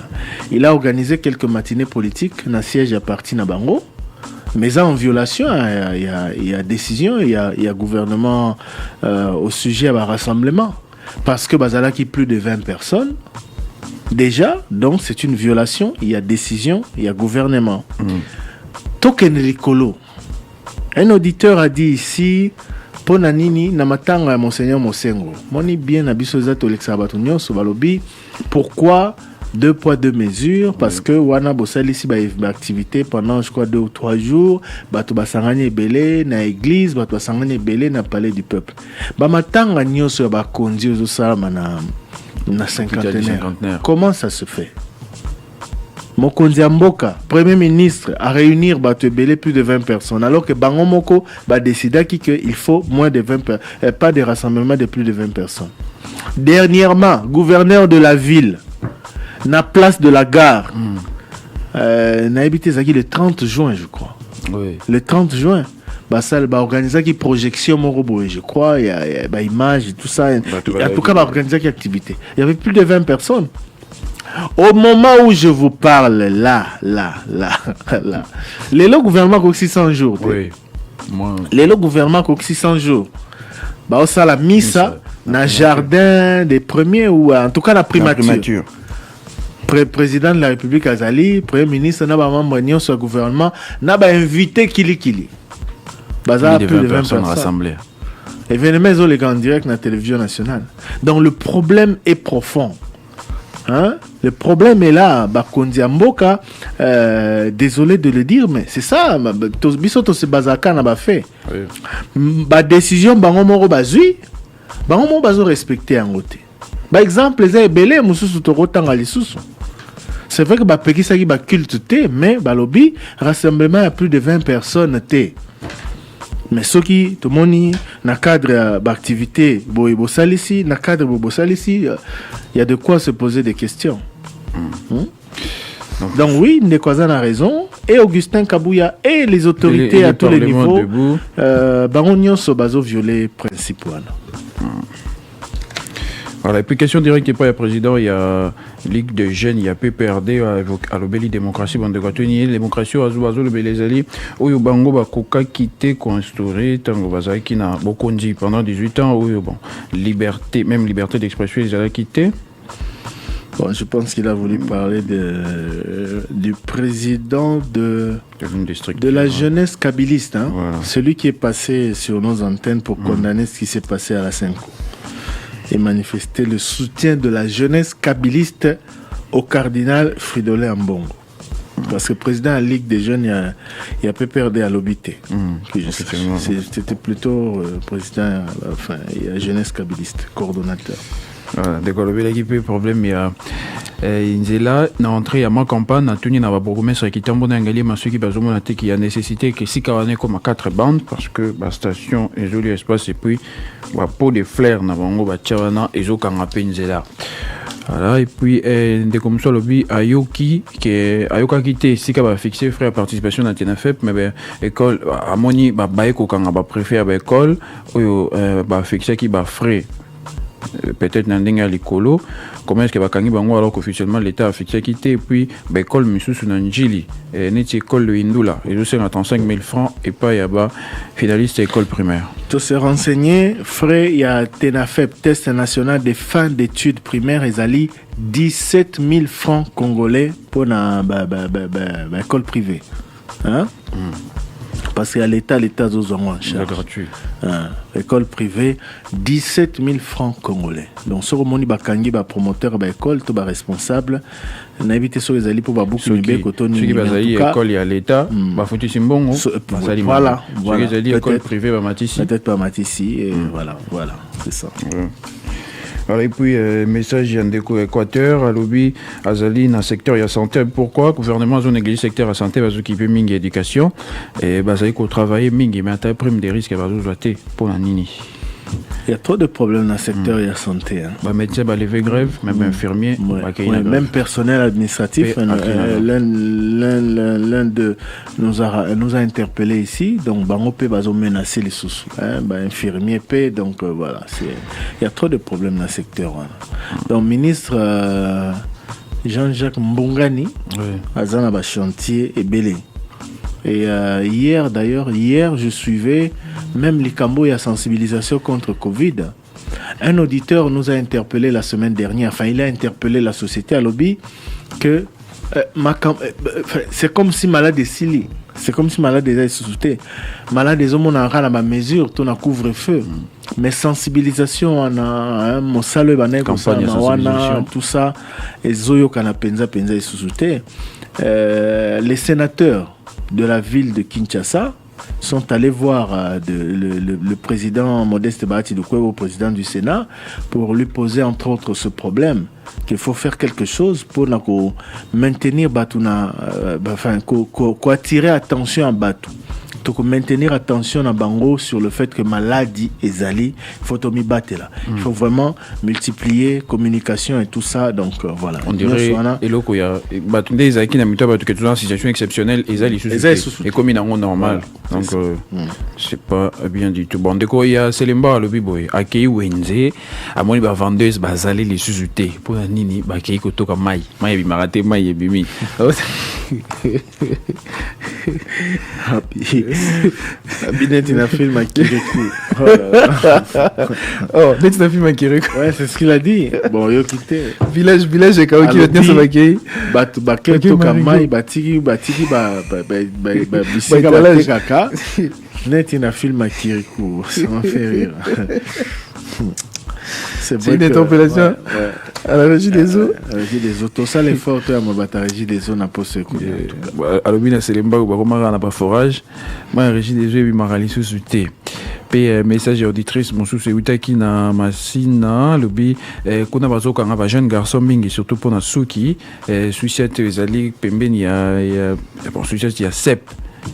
Il a organisé quelques matinées politiques dans le siège à parti Nabango. Mais en violation, il y a décision, il y a gouvernement au sujet à rassemblement. Parce que Bazala qui plus de 20 personnes, déjà, donc c'est une violation, il y a décision, il y a gouvernement. Token Likolo. Un auditeur a dit ici... Pona nini na matanga ya Monseigneur Mosengo. Moni bien na biso za toleksa bato nyonso balobi pourquoi 2 poids 2 mesures parce que wana bosali si ba activité pendant je crois 2 ou 3 jours bato basangani ebele na église bato basangani ebele na palais du peuple. Ba matanga nyonso ya bakonzi ozo salama na cinquantenaire. Comment ça se fait? Mokonzi Mboka, Premier ministre, à réunir plus de 20 personnes, alors que Bango Moko a décidé qu'il faut moins de 20 personnes, pas de rassemblement de plus de 20 personnes. Dernièrement, gouverneur de la ville, na place de la gare, n'a habité le 30 juin, je crois. Oui. Le 30 juin. Ça a organisé une projection je crois, il y a images et tout ça. En tout cas, il a organisé une activité. Il y avait plus de 20 personnes. Au moment où je vous parle, là, les gouvernements ont 600 jours. Oui. Les gouvernements ont 600 jours. Ça la missa dans le jardin des premiers ou en tout cas la primature. Président de la République Azali, Premier ministre, n'a pas membre de ce gouvernement, n'a pas invité Kili. Ça plus de 20 personnes rassemblées. Événements en direct dans la télévision nationale. Donc le problème est profond. Le problème est là, Bakondi Mboka, désolé de le dire, mais c'est ça, biso se bazaka n'a pas fait. Ba décision bango moro bazui, bango moro bazo respecter en côté. Par exemple, les ebele mususu to rotanga lisusu. C'est vrai que ba pekisa ki ba culte té, mais ba lobby rassemblement à plus de 20 personnes té. Mais ce qui, tout le monde, dans le cadre d'activité, dans le cadre il y a de quoi se poser des questions. Donc oui, Ndekwaza a raison, et Augustin Kabouya et les autorités à tous les niveaux, Baron Sobazo violé les principes. Voilà, et puis question directe pour le président, il y a Ligue de jeunes, il y a PPRD à l'obéli démocratie, bande de Gatoni, démocratie, Azuazo, le Belezali, où il bango bakoka quitté, construit, tango bazai qui n'a beaucoup dit pendant 18 ans, où bon, liberté, même liberté d'expression, ils allaient quitter. Bon, je pense qu'il a voulu parler du président de la jeunesse kabyliste, voilà. Celui qui est passé sur nos antennes pour condamner ce qui s'est passé à la Senko. Et manifester le soutien de la jeunesse kabyliste au cardinal Fridolin Ambongo. Parce que le président de la Ligue des jeunes, il a peu perdu à l'obité. C'était plutôt président, enfin, il y a jeunesse kabyliste, coordonnateur. Voilà, décoller l'équipe, problème, il y a Inzela, na entrée à ma campagne, na tuni na bourgmestre qui tombe dans Ngali, mais ceux qui basent mon qui a nécessité que si carane comme 4 bandes, parce que la station est joli espace et puis la peau de fleurs na bango bachavana et zo kangape Inzela. Voilà, et puis des comme ça lobby Ayoki qui est Ayoka quitté si ka va fixer frais à participation dans TNFEP mais ben école à moni ba baeko kanga ba préfet ba école ou ba fixer qui ba frais peut-être Nandinga Likolo, comment est-ce que Bakangi Bango alors qu'officiellement l'État a fixé quitter et puis l'école Missous Nanjili, net école de Hindula, et je sais 35 000 francs et pas Yaba, finaliste école primaire. Tout se renseigner, frais, il y a TENAFEP, test national de fin d'études primaires, et Zali 17 000 francs congolais pour l'école privée. Hein? Parce qu'à l'État aux en charge. Gratuit. École privée, 17 000 francs congolais. Donc, ce que Bakangi, promoteur, école, tout responsable, on a évité sur les alliés pour beaucoup de Ceux qui basent l'école et à l'État, faut-il simbongo. Voilà. Ceux qui école privée, Matissi. Peut-être pas Matissi, et voilà, c'est ça. Alors, et puis, message Yandeko Équateur, à lobby, Azali, dans le secteur, il y a santé. Pourquoi? Le gouvernement a négligé le secteur à santé, parce qu'il peut mingi éducation. Et, Bazali, qu'on travaille mingi, mais à ta prime des risques, va jouer pour la nini. Il y a trop de problèmes dans le secteur de la santé. Hein. Bah, médecin, bah, lever grève, même infirmier, même personnel administratif. L'un de nous a interpellés ici. Donc, on peut menacer les sous. Infirmier paie. Donc, voilà. Il y a trop de problèmes dans le secteur. Hein. Donc, ministre Jean-Jacques Mbongani, Azana chantier et Belé. Et hier, je suivais même les cambos et la sensibilisation contre Covid. Un auditeur nous a interpellé la semaine dernière, il a interpellé la société à lobby que c'est comme si malade est c'est comme si malade est sous-souté. Malade des hommes, on a la mesure, on a couvre-feu. Mais sensibilisation, on a mon salut, tout ça, et Zoyo kana penza est sous-souté. Les sénateurs de la ville de Kinshasa sont allés voir le président Modeste Bahati Doukwebo, président du Sénat, pour lui poser entre autres ce problème, qu'il faut faire quelque chose pour maintenir Batuna, attirer attention à Batu. Donc maintenir attention à Bango sur le fait que maladie est ali, il faut il faut vraiment multiplier communication et tout ça. Donc voilà. On dirait et là il y a Batunde Isaki na mito batu que dans une situation exceptionnelle ezali sous et comme il est normal. Donc c'est pas bien du tout. Bon déco il y a Selemba le biboy akei wenze amoni ba vendeuse bazali les sous-utés pour nini ba kei ko toka mai bi marate mai bimi. Binet in a film à Kirikou. Oh, Net in a film à Kirikou. Ouais, c'est ce qu'il a dit. Bon, yo quitté. Village, et Kao qui va tenir ce maquet. Baké, toka mai, batiki, bisika, batekaka. Net in a film à Kirikou. Ça m'a fait rire. C'est une interpellation à la régie des eaux. À la régie des eaux. Tout ça, l'effort, tu as la régie des eaux n'a pas se couler. À l'objet, c'est l'embargo, on n'a pas forage. Moi, la régie des eaux, il m'a rallié sous-souté. Puis, message auditrice, mon sous, c'est Utaki na Masina, l'objet, qu'on a besoin quand un jeune garçon, mingi, surtout pour la souki, suicide, Zali, Pemben, il y a, bon, suicide, il y a Sep,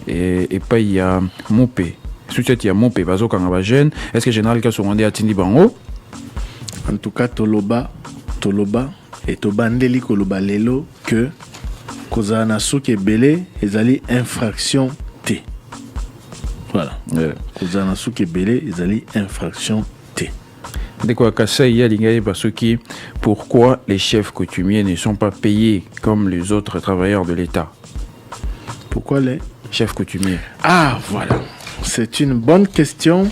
et pas il y a Mopé. Suicide, il y a Mopé, besoin quand un jeune. Est-ce que général, quand on rendait à Tindi Bango? En tout cas, Toloba, et Tobandeli Koloba Lelo, que Kozana Souke Belé, ils allaient infraction T. Voilà. Kozana Souke Belé, ils allaient infraction T. De quoi Kassa y a l'ingé parce que pourquoi les chefs coutumiers ne sont pas payés comme les autres travailleurs de l'État? Pourquoi les chefs coutumiers? Ah, voilà. C'est une bonne question.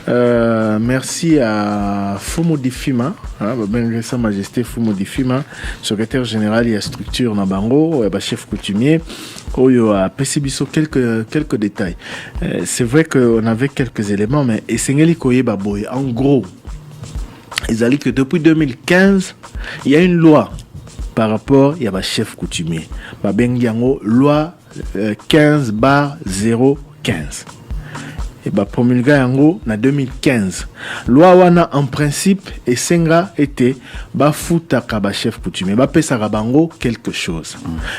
Merci à Fumo Difima, Sa Majesté Fumo Difima, secrétaire général et structure Nabango, chef coutumier. Il a Pessibiso quelques détails. C'est vrai qu'on avait quelques éléments, mais en gros, ils allaient que depuis 2015, il y a une loi par rapport à chef coutumier. Loi 15/015. Et promulgué en 2015. Loi wana en principe et senga était futa kaba chef coutumier pesa bango quelque chose.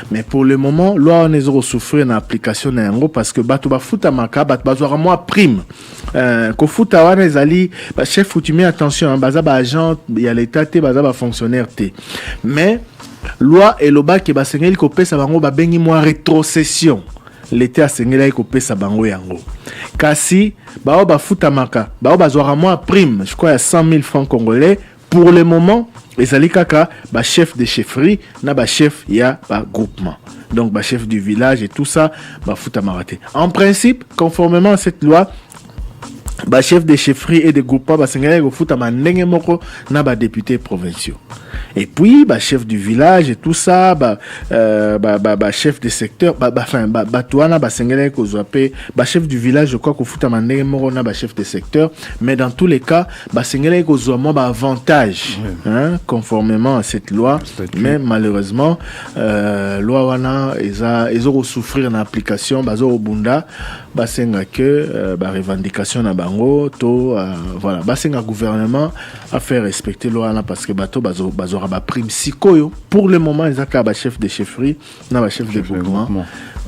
Mais pour le moment loi on est souffrir na application na yango parce que batu futa maka batu bazwa moi prime ko futa wana ezali chef coutumier attention baza agent ya l'état te baza fonctionnaire te. Mais loi et loba ke sengeli ko pesa bango bengi moi rétrocession. L'été a sengeli ko pesa bango yango. Kasi ba futa maka bazwa moi prime je crois à 100 000 francs congolais pour le moment ezali kaka chef de chefferie na chef ya groupement donc chef du village et tout ça futa maraté en principe conformément à cette loi chef de chefferie et de groupement sengeli ko futa ndenge moko na députés provinciaux. Et puis chef du village et tout ça chef de secteur batuana sengeli ko zoapé chef du village je crois ko futa mandenge moko na chef de secteur, mais dans tous les cas sengeli ko zoamo avantage conformément à cette loi. Mais malheureusement loi wana ezo souffrir en application bazo bunda senga que revendication na bango yango to voilà basenga gouvernement à faire respecter loi parce que bato bazora ba prime sikoyo pour le moment ezaka ba chef de chefferie na ba chef de groupement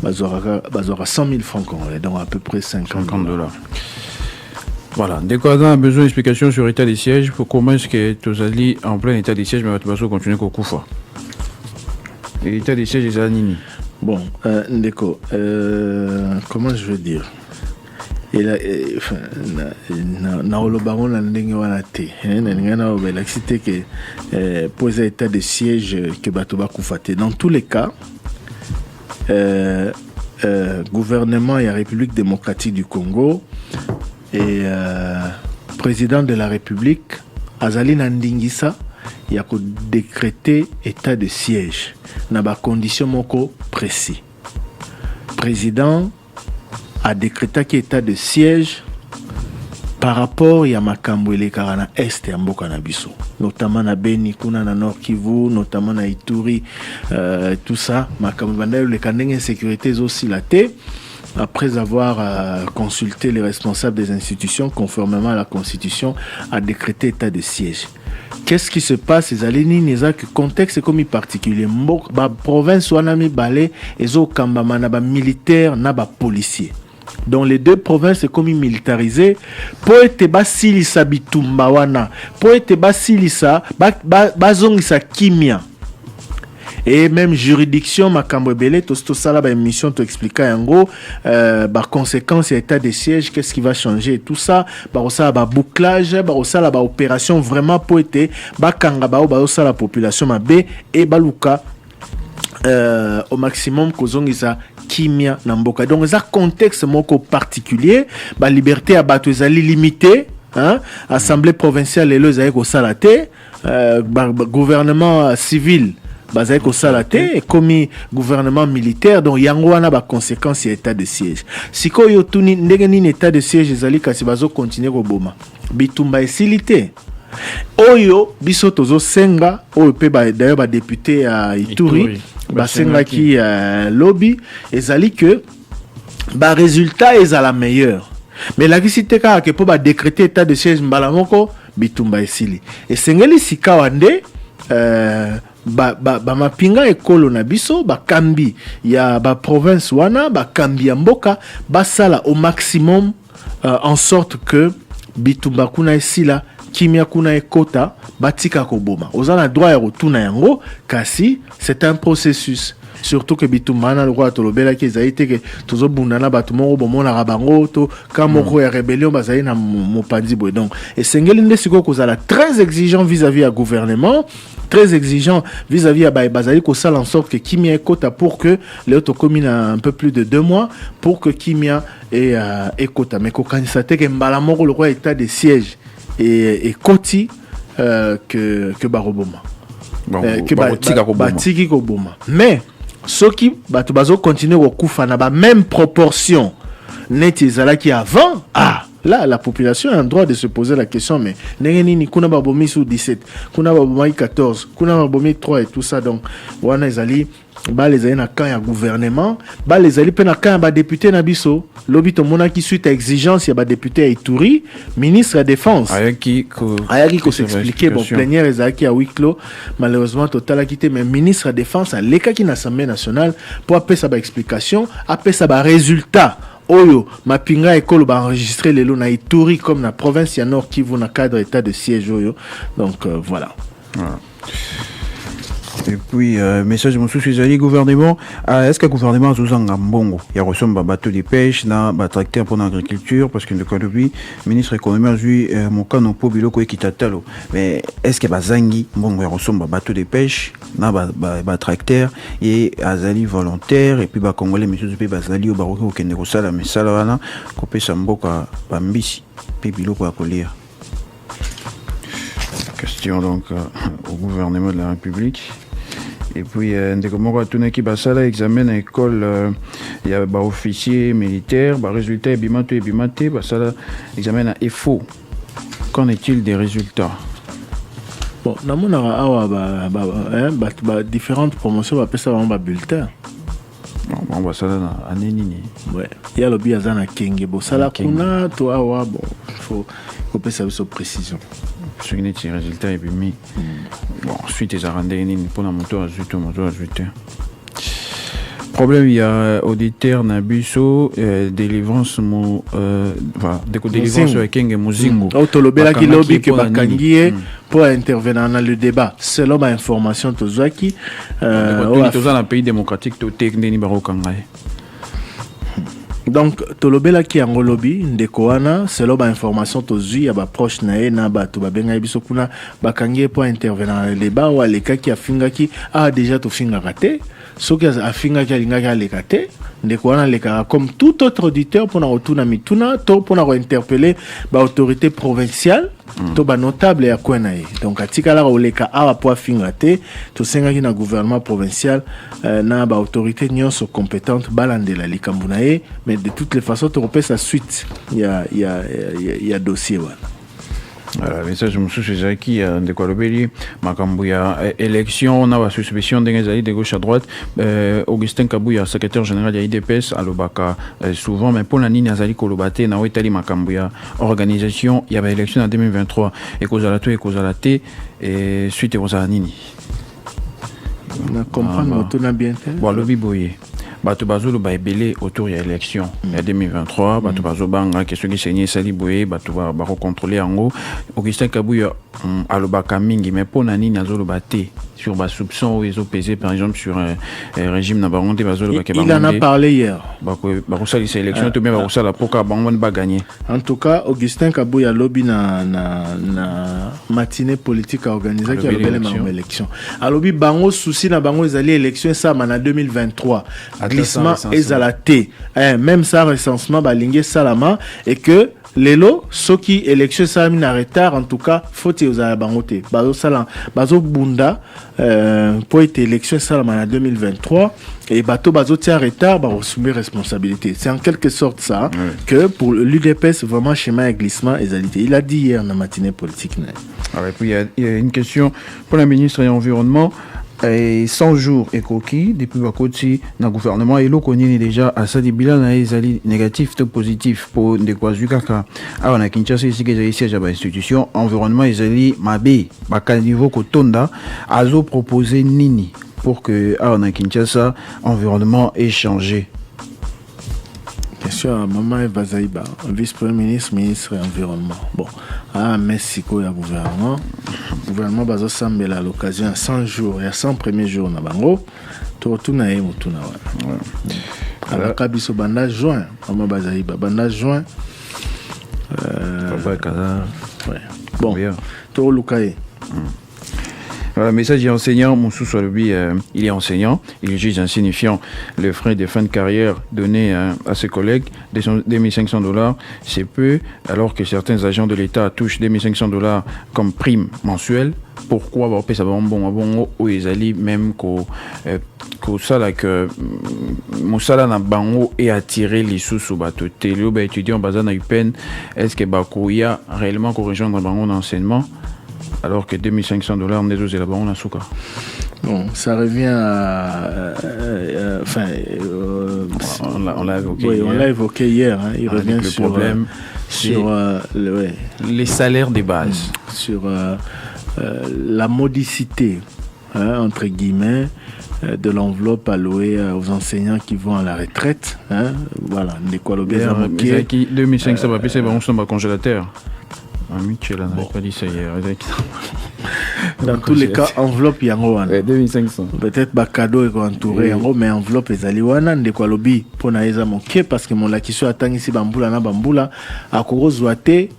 bazora 100 000 francs congolais donc à peu près $50. Voilà, dès qu'on a besoin d'explications sur l'état des sièges, pour comment est-ce que tu allez en plein état des sièges, mais tu vas continuer au Koufa. L'état des sièges, c'est Nini. Bon, Ndeko, comment je veux dire? Na olobango na ndenge wana te na ngana obela cité que poser état de siège que bato ba kufa te. Dans tous les cas, gouvernement et la République démocratique du Congo et président de la République Azali Nandingisa il y a décrété état de siège na ba condition moko précis. Président a décrété qu'il état de siège par rapport à makambo elekaka na est ya mboka na biso, notamment na Beni kuna na Nord Kivu, notamment na Ituri, tout ça makambo bandayo le kandenge sécurité aussi la té. Après avoir consulté les responsables des institutions, conformément à la Constitution, a décrété état de siège. Qu'est-ce qui se passe? Les alliés que contexte comme particulier. La province wanami balé ezo kambama na ba militaire na ba policier. Dans les deux provinces c'est comme militarisé. Po ete basilisa bitumba wana, po ete basilisa bazongisa kimia. Et même juridiction makambo belé to sala ba émission to expliquer yango conséquences et état de siège, qu'est-ce qui va changer et tout ça ça ba bouclage ça ba opération vraiment pour été kanga ça la population mabe et baluka au maximum kozongisa kimia na mboka. Donc ça contexte moko particulier, ba liberté à bato ezali limité, hein, assemblée provinciale lelo ezali ko sala te, gouvernement civil basé ko salate et comme gouvernement militaire, donc yango wana ba conséquences et état de siège. Siko yo tuni ndenge ni état de siège ezali kasi bazo continuer ko boma bitumba esilité oyo biso tozo senga oyo pe ba d'ailleurs ba député à Ituri ba senga ki lobby ezali que ba résultat est à la meilleure, mais la cité ka ke po ba décréter état de siège mbala moko bitumba esili et sengeli sika wande mapinga ekolo na biso bakambi ya ba province wana bakambi ya mboka basala au maximum en sorte que bitumba kuna esila kimia kuna ekota batika ko boma ozana droit ya rotuna yango kasi c'est un processus. Surtout que bitumana le roi tolobela ki zaite que tozo bundana batu moko bomona rabango to quand moko ya rébellion bazali na mopanzi boy. Donc et sengeli nde siko kozala très exigeant vis-à-vis à gouvernement, très exigeant vis-à-vis à bazali ko sala en sorte que kimia ekota pour que les autres communes un peu plus de 2 mois pour que kimia et ekota mais ko kanisa te que mbala moko le roi état de siège et koti que baroboma que batiki ko boma. Mais ceux qui bazo continuer au kufa na ba même proportion net ezalaki avant, là la population a un droit de se poser la question, mais nini kuna babomi sous 17 kuna babomi 14 kuna babomi 3 et tout ça. Donc wana ezali les ali na camp ya gouvernement les ali pe na camp ba député na biso lobi to mona ki suite à exigence ya ba député à Ituri, ministre de défense ayaki ko s'expliquer bon plénière ezaki à huis clos malheureusement total a quitté, mais ministre de défense a leka ki na Assemblée nationale pour appeler ça ba explication, appeler ça ba résultat oyo mapinga ekolo ba enregistrer lelo na Ituri comme na province ya Nord Kivu na cadre état de siège oyo. Donc voilà. Et puis, message mon souci zali gouvernement, est-ce que le gouvernement a zozanga mbongo ya resomba bateau de pêche na ba tracteur pour l'agriculture parce que de depuis ministre économie a joué mon canon po biloko ekitatalo, mais est-ce que bazangi mbongo ya resomba bateau de pêche na ba tracteur et azali volontaire et puis ba congolais monsieur pe bazali au baroko kende ko sala mais sala wana ko pesa mboka bambisi pe biloko ya kolia. Question donc au gouvernement de la République. Et puis, ndeko tout qui basala examen à l'école, il y a des officiers militaires, résultats et bimate, basala examen à EFO. Qu'en est-il des résultats? Bon, dans différentes promotions, on appelle ça un bulletin. On va ça à Nénini. Ouais. Il y a le biazana Kenge. Bon, ça là, kuna, toi, ouais, bon, il faut faire ça avec précision. Ce qui est le résultat, et puis, bon, ensuite, ils ont rendu pour la moto à 8 problème, il y a auditeur Nabuso, délivrance, voilà, délivrance avec Kenge Muzingo. Autolobela qui lobby que Bakangie pour intervenir dans le débat. Selon ma information, Tozaki, dans un pays démocratique, tout est Nibaro Kangaï. Donc, Tolobela qui en lobby, Ndekoana, selon ma information, Tozu, il y a des proches na batu babenga bisokuna Bakangie pour intervenir dans le débat ou à l'écart qui a finga qui a déjà tout finga raté. Ce qui a finga qui a linga les kate, Ndekoana les kara comme tout autre auditeur pour na retourner mituna, pour na interpeller l'autorité provinciale. To ba notable ya kwenae donc atika la oleka awa po fingate to senga ki na gouvernement provincial na ba autorité nyonso compétente balandela likambunae mais de toutes les façons to repère sa suite il y a dossier voilà. Voilà, message monsieur Zaki de Kolobeli Makambuya élection on a la suspicion de gauche à droite Augustin Kabuya secrétaire général de l'IDPS à Lobaka souvent mais pour la ligne Azali Kolobate na Wetali Makambuya organisation il y avait élection en 2023 et Kozalato et Kozalate et suite aux Anini on comprend tout na bien bon lobby boye Bato bazolo ba ebele autour ya élection en 2023 bato bazobanga question qui signé sali boye bato ba recontrôler ango Augustin Kabuya alobaka mingi mais pona nini azolo baté sur bas soupçons ou ils ont pesé par exemple sur un régime na bango te bazolo ba il en a parlé hier ba ça les élections tout bien ba ça la poka bango ba gagner en tout cas Augustin Kabuya lobby na matinée politique organisée qui a belle élection alobi bango souci na bango ezali élection ça na 2023 glissement ezalate même ça recensement balingue salama et que lelo soki élection ça mis en retard en tout cas faut aux bangote bazo sala bazo bunda pour être élection salama en 2023 et bateau bazo tia retard ba assumer responsabilité c'est en quelque sorte ça que pour l'UDPS vraiment schéma et glissement ezalite il a dit hier dans matinée politique et puis il y a une question pour la ministre de l'environnement et 100 jours et coquille depuis Bakoti dans le gouvernement et l'eau connaît déjà à ça des bilans négatifs ou positifs pour des quoi du caca alors on a Kinshasa ici que j'ai siège à l'institution environnement ils mabe baka niveau kotonda azo proposé nini pour que on a Kinshasa environnement ait changé. Question à Maman Eva Zaïba, vice-premier ministre, ministre de l'environnement. Bon, merci quoi le gouvernement. Le gouvernement bazo semble à l'occasion à 100 jours, il y a 100 premiers jours na bango. Tu retournes à Mutuna. Alors kabiso bandage juin, Maman Bazaïba, bandage juin. Ouais. Bon, tu Lukae. Voilà, message enseignant, mon sous-solobi, il est enseignant, il juge insignifiant le frais de fin de carrière donné à ses collègues, $2,500, c'est peu, alors que certains agents de l'État touchent $2,500 comme prime mensuelle. Pourquoi va payer ça bon ou ils allaient même qu'au sala que mon sala na bango et attirer les sous bateau télé ba étudiant bazana UPEN est-ce que bakoya réellement qu'on rejoindre bango d'enseignement alors que $2,500 on est aux là-bas on a souka. Bon, ça revient à enfin on l'a évoqué oui, hier. On l'a évoqué hier hein. Il revient le sur problème sur les salaires de base sur la modicité hein, entre guillemets de l'enveloppe allouée aux enseignants qui vont à la retraite hein. Voilà, les quoi le bien moqué 2,500 papier c'est bon on congélateur. Michel n'a pas dit ça hier. Dans tous les cas, enveloppe yango 2500. Peut-être ba cadeau est entouré yango mais enveloppe ezali wana ndeko lobi pona eza moke parce que mon lakiso atangisi bambula na bambula akozwa te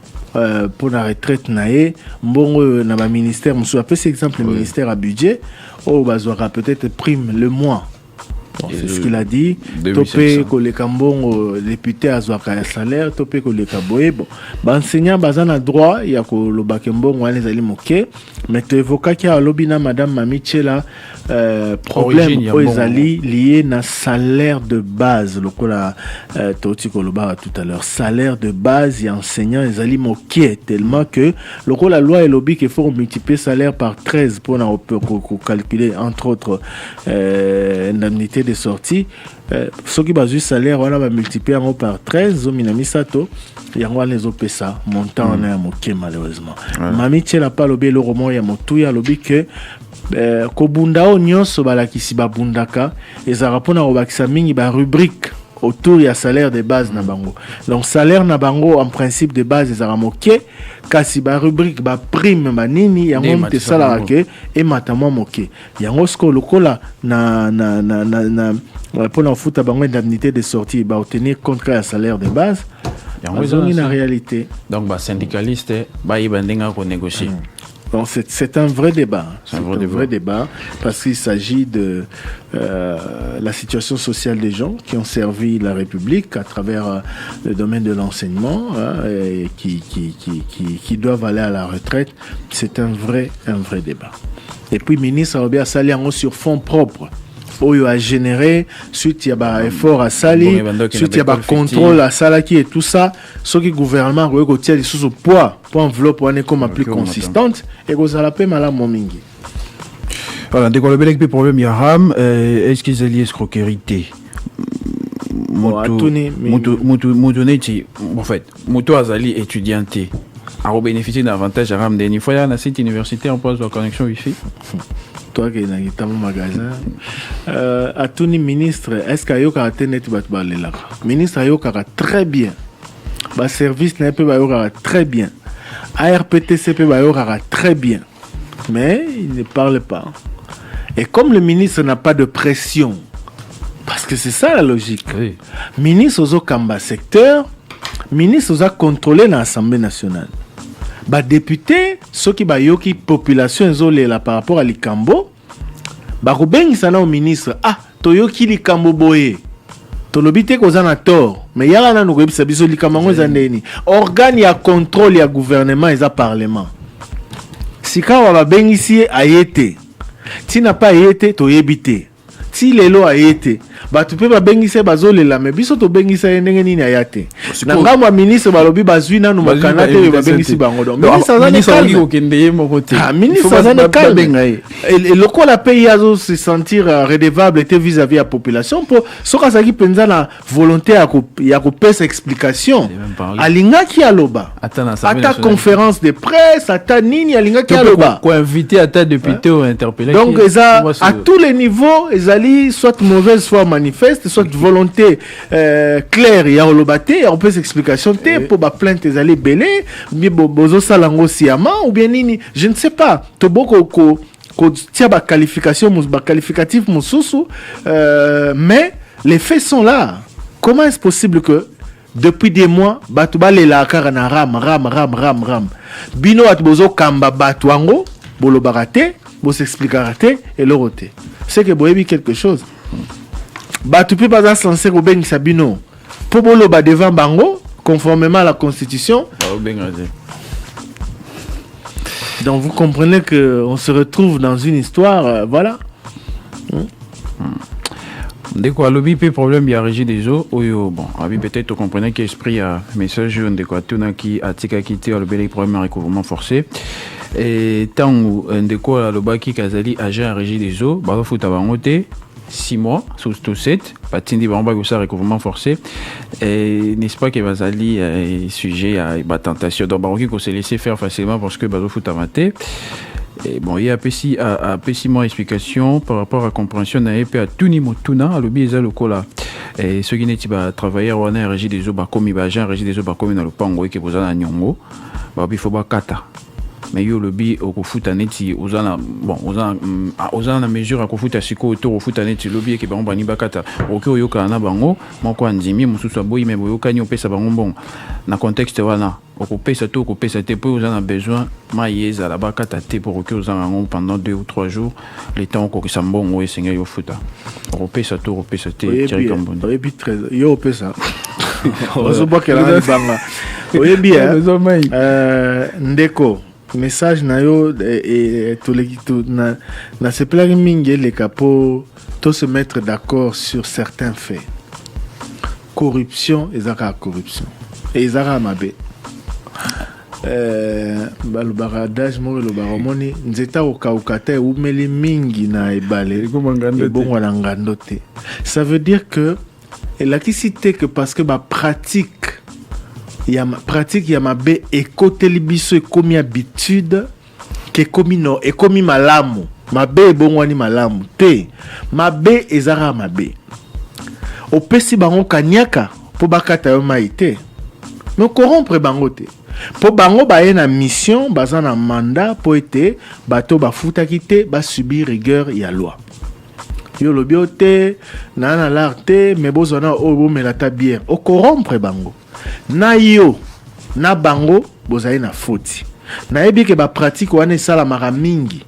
pour la retraite naé mbongo na ba ministère musu apé c'est exemple le ministère à budget au bazwaka peut-être prime le mois. Bon, c'est ce qu'il a dit. Topé que les Kambon député à Zouaka salaire, topé que les Kaboé. Bon, enseignant bazan droit, il y a que le Bakembon ou les Alimoké. Mais tu évoques qu'il y a l'obina Madame Mamichela problème aux Ezali lié à salaire de base. Le coup là, Toti Koloba tout à l'heure, salaire de base et enseignant Ezali moqué tellement que le coup la loi est lobby qu'il faut multiplier salaire par 13 pour calculer entre autres indemnité de sortie ceux qui basent salaire on va multiplier par 13 minamisato yango wana ezopesa montant wana ya moke malheureusement mami tiela pa lobi le roman ya motuya lobi que kobunda o nyonso balakisi babundaka ezara pona kobakisa mingi ba rubrique autour ya salaire de base na bango. Donc salaire na bango en principe de base ezara moke kasi ba rubrique ba prime ba nini yango te sala ke e matamo moke. Yango sko lokola na pona futa bango indemnité de sortie ba obtenir compte ya salaire de base. Yango na réalité. Donc ba syndicaliste ba ibandenga ko négocier. Donc c'est un vrai débat. C'est un vrai débat parce qu'il s'agit de la situation sociale des gens qui ont servi la République à travers le domaine de l'enseignement et qui doivent aller à la retraite. C'est un vrai débat. Et puis, ministre Robert Saliango sur fonds propres. Oyo a généré suite ya ba effort à sali suite ya ba contrôle à salaki et tout ça ce qui gouvernement ko tia sous poids pour enveloppe on est comme plus consistante et ko sala pe mala momingi. Voilà, dès qu'on le belek problème ya ram est-ce qu'ils alliés escroquerie moto neti en fait moto azali étudianté a bénéficier d'avantages à ram deni fois na site universitaire en place de connexion wifi. Toi qui est dans mon magasin, à tout ministre, est-ce qu'il y a un net là? Ministre il y a très bien. Ba service n'a pas très bien. ARPTC peut très bien. Mais il ne parle pas. Et comme le ministre n'a pas de pression, parce que c'est ça la logique. Oui. Ministre aux Kamba secteur, ministre aux contrôlé dans l'Assemblée nationale. Ba député ceux qui ba yoki population isolée là par rapport à Likambo ba rubengi sana au ministre toyoki Likambo boye to lobité ko zana tort mais yala na no kebisa biso Likambo ngozandeni organe ya contrôle ya gouvernement et ya parlement sika wa ba bengisi ayete ti na pas ayete to yebité ti lelo ayete batu pe babengise bazolela me biso to bengisa ndenge nini ayate na ngamba ministre balobi bazwi nanu makana te babengisi bango donc ministre azali okende ye mokote ministre azali calme et lokola pays azo se sentir redevable était vis-à-vis la population pour soka saki penza na volonté ya ko pesa explication alinga ki aloba ata conférence de presse ata nini alinga ki aloba ko inviter ata député ou interpeller donc eza à tous les niveaux ezali soit mauvaise foi manifeste, soit volonté claire et olobaté, on peut s'explication pour ba plainte les aller belé, mais bozo salango siama ou bien nini, je ne sais pas. To boko ko tia ba qualification ba qualificatif mususu mais les faits sont là. Comment est-ce possible que depuis des mois batu ba le la karana ram bino at bozo kamba batu ango bolo baraté, bo s'expliqueraté et le roté. C'est que boyebi quelque chose. Tu peux pas censé Robin Sabino pour bolo ba devant bango conformément à la constitution. Donc vous comprenez que on se retrouve dans une histoire voilà. Dès quoi lobby peut problème il y a régie des eaux bon abi peut-être vous comprenez qu'esprit a message de quoi tout qui a tika quitté le bel problème recouvrement forcé et tant de quoi le baki kazali agent en régie des eaux ba faut tabangote 6 mois sous tout 7 patindi ba on ça recouvrement forcé et n'est-ce pas que bazali sujet à ba tentation donc ba on se laisser faire facilement parce que ba faut tamater. Et bon, il y a pessiment explication par rapport à compréhension na EP à tout niveau tuna à l'obi eza lokola et ce qui n'est pas travailleur on a régie des eaux ba comme ba agent régie des eaux ba comme dans le pango qui posa na nyongo ba bi faut ba kata mais yo lobby au kufuta neti ozana bon ozana na mesure à kufuta siko autour au futa neti lobby ke bango bani bakata oke yoka na bango moko andimi mususu aboyi me boyoka ni opesa bango bon na contexte wana okupesa to okupesa te po ozana besoin maïeza la bakata te pour oke ozana ngo pendant 2 ou 3 jours le temps ko kisambongo esenga yo futa okupesa to okupesa te tiri kambondo oyebi très yo opesa ozoba kela banga oyebi ndeko message na yo et tout na se plagi mingi les capo to se mettre d'accord sur certains faits. Corruption ezaka corruption et ezaka mabe balobaka adage moko elobaka omoni nzeta okauka te eumeli mingi na ebale ebongwa na ngando te. Ça veut dire que elakisi te que parce que pratique ya mabe ekoteli biso ekomi habitude ke ekomi malamu mabe ebongwani malamu te mabe ezara mabe opesi bango kanyaka po bakata yo mai te mais corrompre bango te po bango baye na mission baza na mandat po ete bato bafutaki te basubir rigueur ya loi yo lobi te na l'arte mais bozona o bomela ta bière o corrompre bango na yo na bango bozaye na faute na yebi ke ba pratique wana sala mara mingi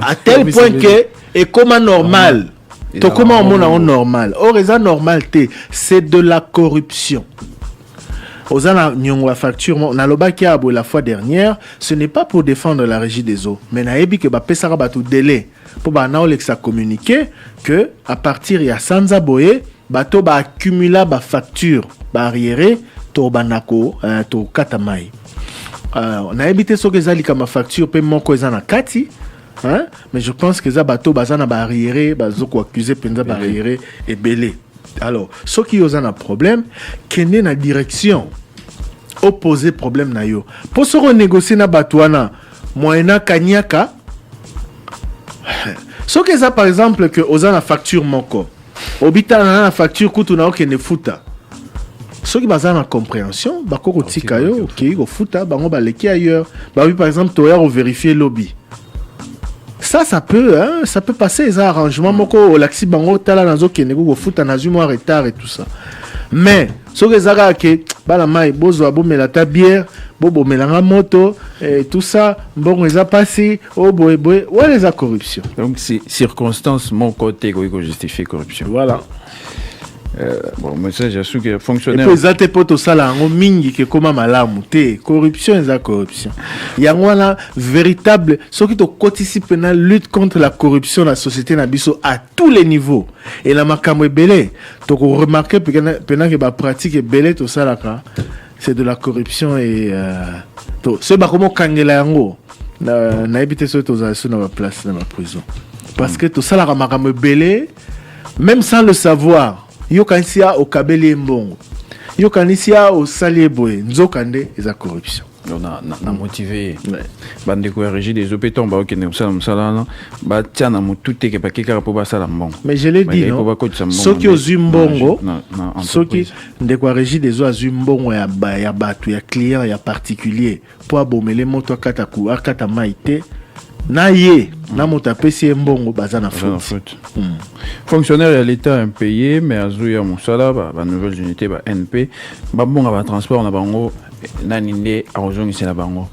à tel point que et comme normal to comment on mona normal or eza normal te c'est de la corruption. Ozana nyongwa facture na lobaki abo la fois dernière, ce n'est pas pour défendre la régie des eaux mais na yebi ke ba pesara batu délai pour ba na olexa communiquer que à partir ya sanza boye bato ba accumula ba facture ba arriéré to banako to katamai na habité so que zali kama facture pe moko ezana kati hein mais je pense que za bato bazana ba arriéré bazoko accuser penza ba arriéré et belé. Alors ce qui ozana problème kende na direction opposé problème na yo pour se renégocier na batouana moyena kanyaka ce que ça par exemple que ozana facture moko obita na facture kutu na okene futa ceux qui basent en compréhension bakoko tika yo OK go futa bango baleki ailleurs bah oui par exemple toya vérifier lobby ça peut passer les arrangements moko laxi bango tala nazo kene go futa na zuma retard et tout ça mais ceux qui zaka ke bala mai bozo abomela ta bière bobo melanga moto et tout ça bon les a passé au boy ouais les a corruption donc c'est circonstance mon côté qui justifie corruption voilà. Bon message à ceux qui fonctionnaire et puis zate poto sala ngo mingi ke koma malamu te corruption eza corruption yangwana véritable ce qui to participe na lutte contre la corruption dans la société na biso à tous les niveaux et la makambo belé to remarquer pendant que ba pratique belé to sala ka c'est de la corruption et to ce ba komo kangela yango na ebité so to za na place na prison parce que to sala ka makambo belé même sans le savoir. Yo kanisia au kabeli mbongo yo kanisia au salieboy nzokande eza corruption na motivé bande ko régie des opétons ba okene msala ba tiana mutute ke pakeka po ba sala mbongo mais je l'ai dit non soki ozu mbongo soki ndeko régie des ozu mbongo ya batu ya client ya particulier po abomele moto akata ku akata maite na ye na moto apesi mbongo baza na faute. Fonctionnaire de l'État impayé mais azuya musala ba nouvelles unités ba NP ba bonga ba transport na bango naninde arozongisi na bango.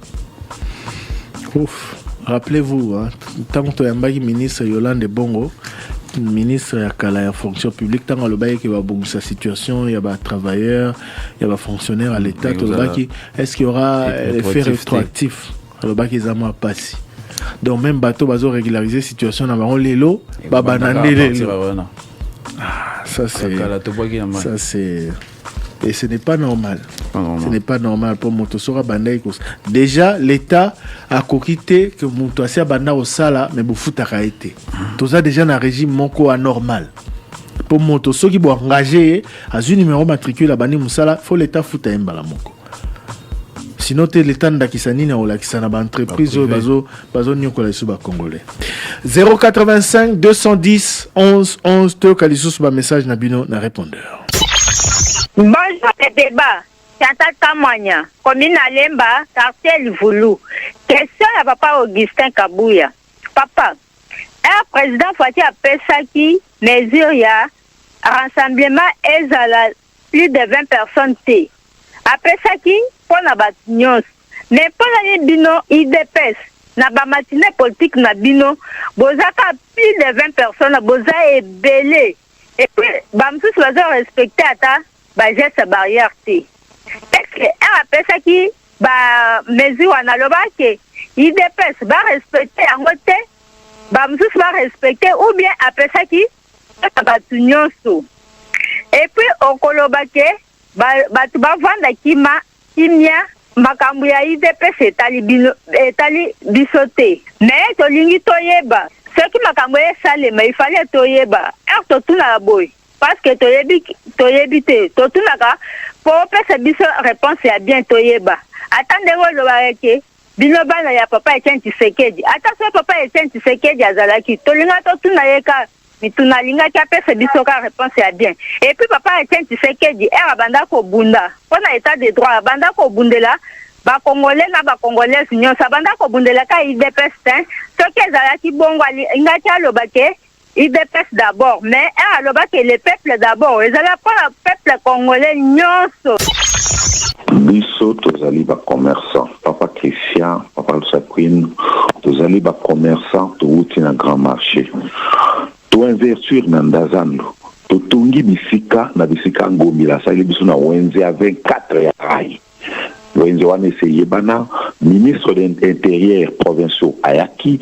Ouf, rappelez-vous tant que yambaki ministre Yolande Bongo ministre ya kala ya fonction publique tant le baye que va bongisa situation ya ba travailleurs ya ba fonctionnaires à l'État to baki est-ce qu'il y aura effet rétroactif le baki zama passi. Donc même bateau bazo régulariser situation na bango lelo babanande lelo ça c'est et ce n'est pas normal. Ce n'est pas normal pour motosora bandai cause déjà l'état a coquité que motosia banda au sala mais bufuta kaité tout ça déjà na régime moko anormal pour motoso qui bo engagé à un numéro matricule à bani musala faut l'état futa mbala moko. Sinon l'état ndakisani na olakisana ba entreprise bazo nyokola isu ba congolais 085 210 11 11 to kalisus ba message na bino na répondeur. Bonjour le débat. Chantal Kamwanya, commune Alemba, quartier Voulou. Question à papa Augustin Kabouya. Papa, un président Fati a pesaki mesure ya rassemblement ezala plus de 20 personnes T. A pesaki pour na batnyos. Mais pour la bino IDPS na ba matinée politique na bino bozaka plus de 20 personnes boza e belé. Et puis bamsus bazo respecter ata ba geste barrière T. Est-ce que un appelle ça qui ba mesure analoba que IDPS ba respecter en côté ba msus ba respecter ou bien appelle ça qui ba tunyonso. Et puis on koloba que ba tu ba vendre kima kimia makambo ya IDPS etali biso te. Mais tolingi toyeba soki makambo esalema ifale toyeba totuna la boy parce que toyebi te totunaka po pesa biso réponse ya bien toyeba atandeko lobake bino bana ya papa Etienne Tshisekedi ata so papa Etienne Tshisekedi azalaki tolinga totuna yeka mituna linga ki apesa biso ka réponse ya bien et puis papa Etienne Tshisekedi banda ko bunda pona état de droit banda ko bundela ba congolais na ba congolaises nyonso banda ko bundela ka IDPS soki ezalaki bongo ingaki alobake IDPS d'abord mais alobake le peuple d'abord ezala pour le peuple congolais nyonso. Biso tozali ba commerçant papa Christian papa Sakwin tozali ba commerçant touti na grand marché to investir na ndazando totungi bisika na bisika ngomila sali biso na wenze à 24 ya rai wenze wana essayé bana ministre de l'intérieur provincial ayaki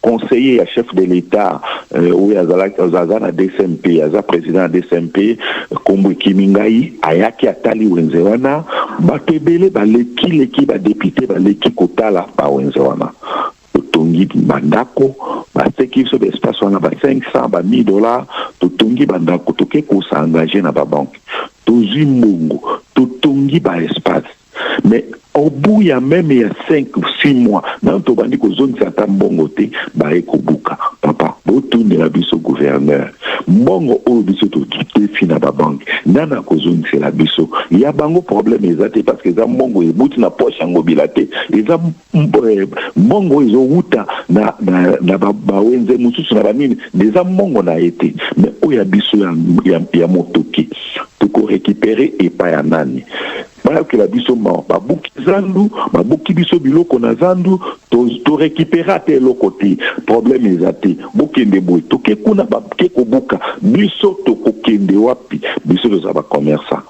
conseiller à chef de l'état ou azana DSMP aza président DSMP Kombo Kimingai ayaki atali wenze wana batebele baleki ba député baleki kotala pa wenze wana totungi bandako baseki so espace wana ba 500 ba $1000 totungi bandako toke ko s'engager na ba banque tozi mbongo totungi ba espace mais au bout ya même ya 5 ou 6 mois dans to bandi ko zone sata mbongo te ba ekobuka papa botunde la biso gouverneur mbongo o biso to kite fina ba banque nana ko zone c'est la biso ya bango problème ezate parce que za mbongo e buti na poche ngo bilate eza mbongo ezo wuta na ba wenze mususu na banini déjà mbongo na été mais o ya biso ya motoki to ko récupérer et pas ya nani voilà que la biso babuki zandu babuki biso biloko na zandu to récupérer te lokoti problème ezate bokende boy to ke kuna babuke ko buka biso to kokende wapi biso za ba commerçant.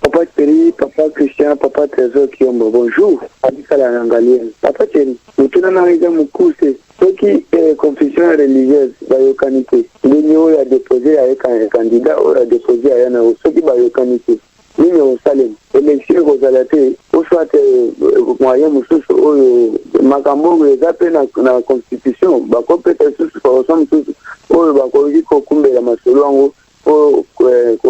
Papa Thierry, papa Christian, papa Trésor Kiombo, bonjour. Abika la Nangalien. Papa Thierry, nous tenons dans les moukousse. Ce qui est confession religieuse, bayokanité. L'union a déposé avec un candidat, ou a déposé à Yana, ce qui bayokanité. L'union Salem. Élection aux alatés, ou soit moyen moussous, makambo, les appels dans la constitution, bakopeta sous, ensemble tous, ou bakologi kokumbe la masolo, ou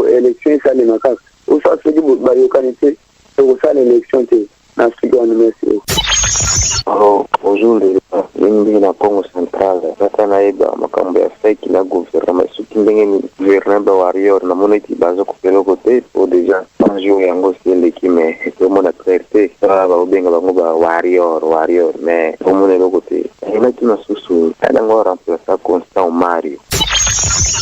élection Salem makak. Ou soit ce qui bayokanité, ou ça l'élection, dans ce qui merci. Alors, bonjour les gars, mingi na Congo Central, nata naeba makambo ya fake na gouvernement, soki ndenge gouvernement ba warrior na moneti bazo kopelo kote po déjà bonjour yango seleki mais to mona clarté ba obenga bango ba warrior mais to mona lo kote ina kina susu adango remplacer Constant Mario.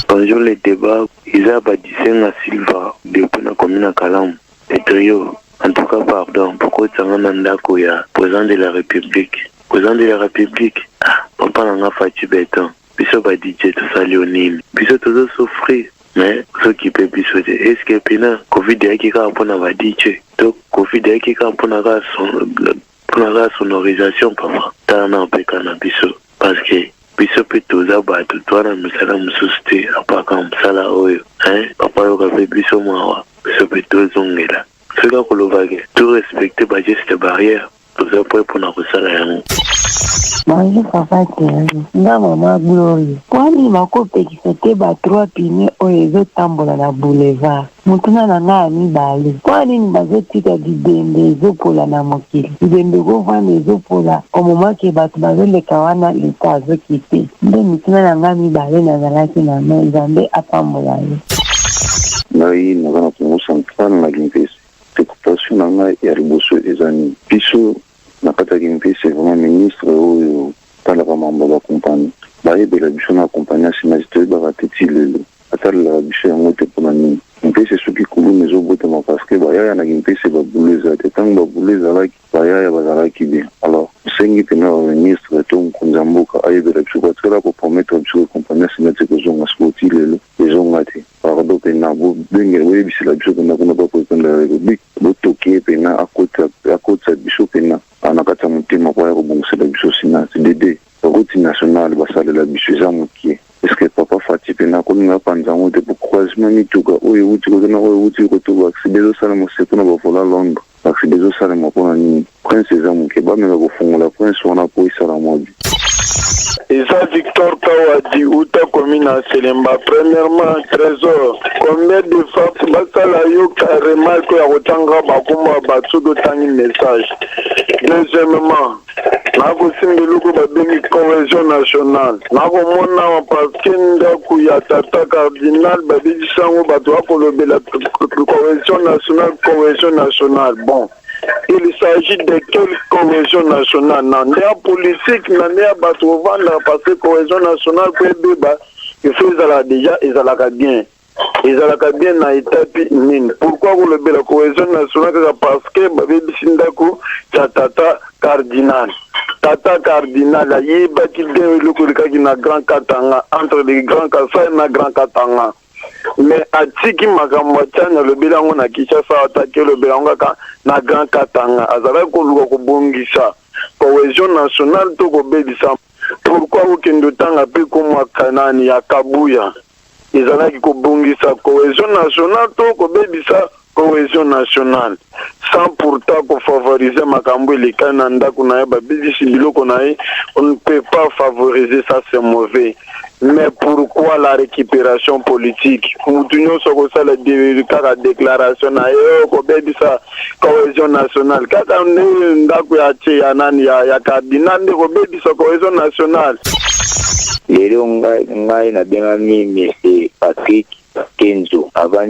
Bonjour les débats, Isa Badisenga Silva depuis na commune Kalam et trio. En tout cas, pardon, pourquoi tu as un président de la République? Président de la République, papa n'a pas fait béton. Puis ça va dire tout ça, Léonine. Puis ça, tout ça souffrir. Mais, ce qui peut plus souhaiter, est-ce que Pina, Covid est qui a pour la dire, donc, Covid est qui a pour la sonorisation, papa. T'as un peu cannabis. Parce que, puis ça peut tout ça, bah, tout toi, là, mais ça l'a me soucier, à part comme ça, là, hein, papa, il a fait plus au moins, puis ça peut tout zonger là. C'est là que l'on tout respecter les gestes barrières, tout ça pour nous resserrer. Bonjour papa Thierry, nga maman Glory. Kwani makope kisete ba 3 pine oyezo tambola na boulevard. Mutuna na nga mibale. Kwani ni bazotika bidembe ezopola na mokili. Bidembe kovana ezopola au moment ke bato bazoleka wana leta azokite. Nde mutuna na nga mibale nazalaki na me Nzambe apambola ye. Ngai nazana Congo Central na Gimpesi. Préoccupation nanga ya liboso ezani biso na kata Gimpesi c'est vraiment ministre oyo tala ba mambo ba compagnie bayebela biso na compagnie asimazite barateti lelo atala biso yango te mpona nini Gimpesi soki kuluna ezobotama parce que bayaya na Gimpesi babuleza te ntango babuleza alaki bayaya bazalaki bien alors sengi pena ministre to mkonza mboka ayebela biso kwatikala kopromettre biso compagnie asimazite kozonga sikoti lelo ezonga te pardon pena bengele boyebisela biso pena kuna ba président de la République botoki pena akota biso pena na kati ya motema kwa ya kobongisela biso sina cdd route nationale basalela biso eza mokie est-ce que papa Fati pena kolinga panza ngo te pour croisement mituka oyo uti kozana oyo uti koto accéder au salon moseto na bafola Londres accéder au salon mapona nini prince eza moke bameka kofungola prince wana po isala mobi. Eza Victor Kawadi uta commune à Selemba. Premièrement, Trésor, combien de femmes basala yo carrément ko ya kotanga bakuma batsudo tangi message. Deuxièmement, nako simbeluko babengi cohésion nationale. Nako mona mapaskinda ku ya tata cardinal babisango bato akolobela cohésion nationale. Bon. Il s'agit de quelle cohésion nationale? Nandea politique, nandea batrovanda, parce que cohésion nationale, il faut déjà, ils ont bien. Ils ont bien na étape mine. Pourquoi vous le la cohésion nationale? Parce que Babi Sindaku, Tata Cardinal. Tata Cardinal, la yéba qui vient le Kurika qui n'a grand Katanga, entre les grands Kassa et na grand Katanga. Mais atiki makambo tanya le bilango na Kinshasa attaquer le bilango na Grand Katanga azala ko luka ko bongisa cohésion nationale to ko bedisa. Pourquoi ukendo tanga pe ko makanani ya Kabuya izala ko bongisa cohésion nationale to ko bedisa cohésion nationale sans pourtant ko favoriser makambo le kananda kuna ba bidisi biloko nae. On ne peut pas favoriser ça, c'est mauvais. Mais pourquoi la récupération politique? Nous avons la déclaration de cohésion nationale. Quand on a cardinal de cohésion nationale. Les Patrick Kenzo, avant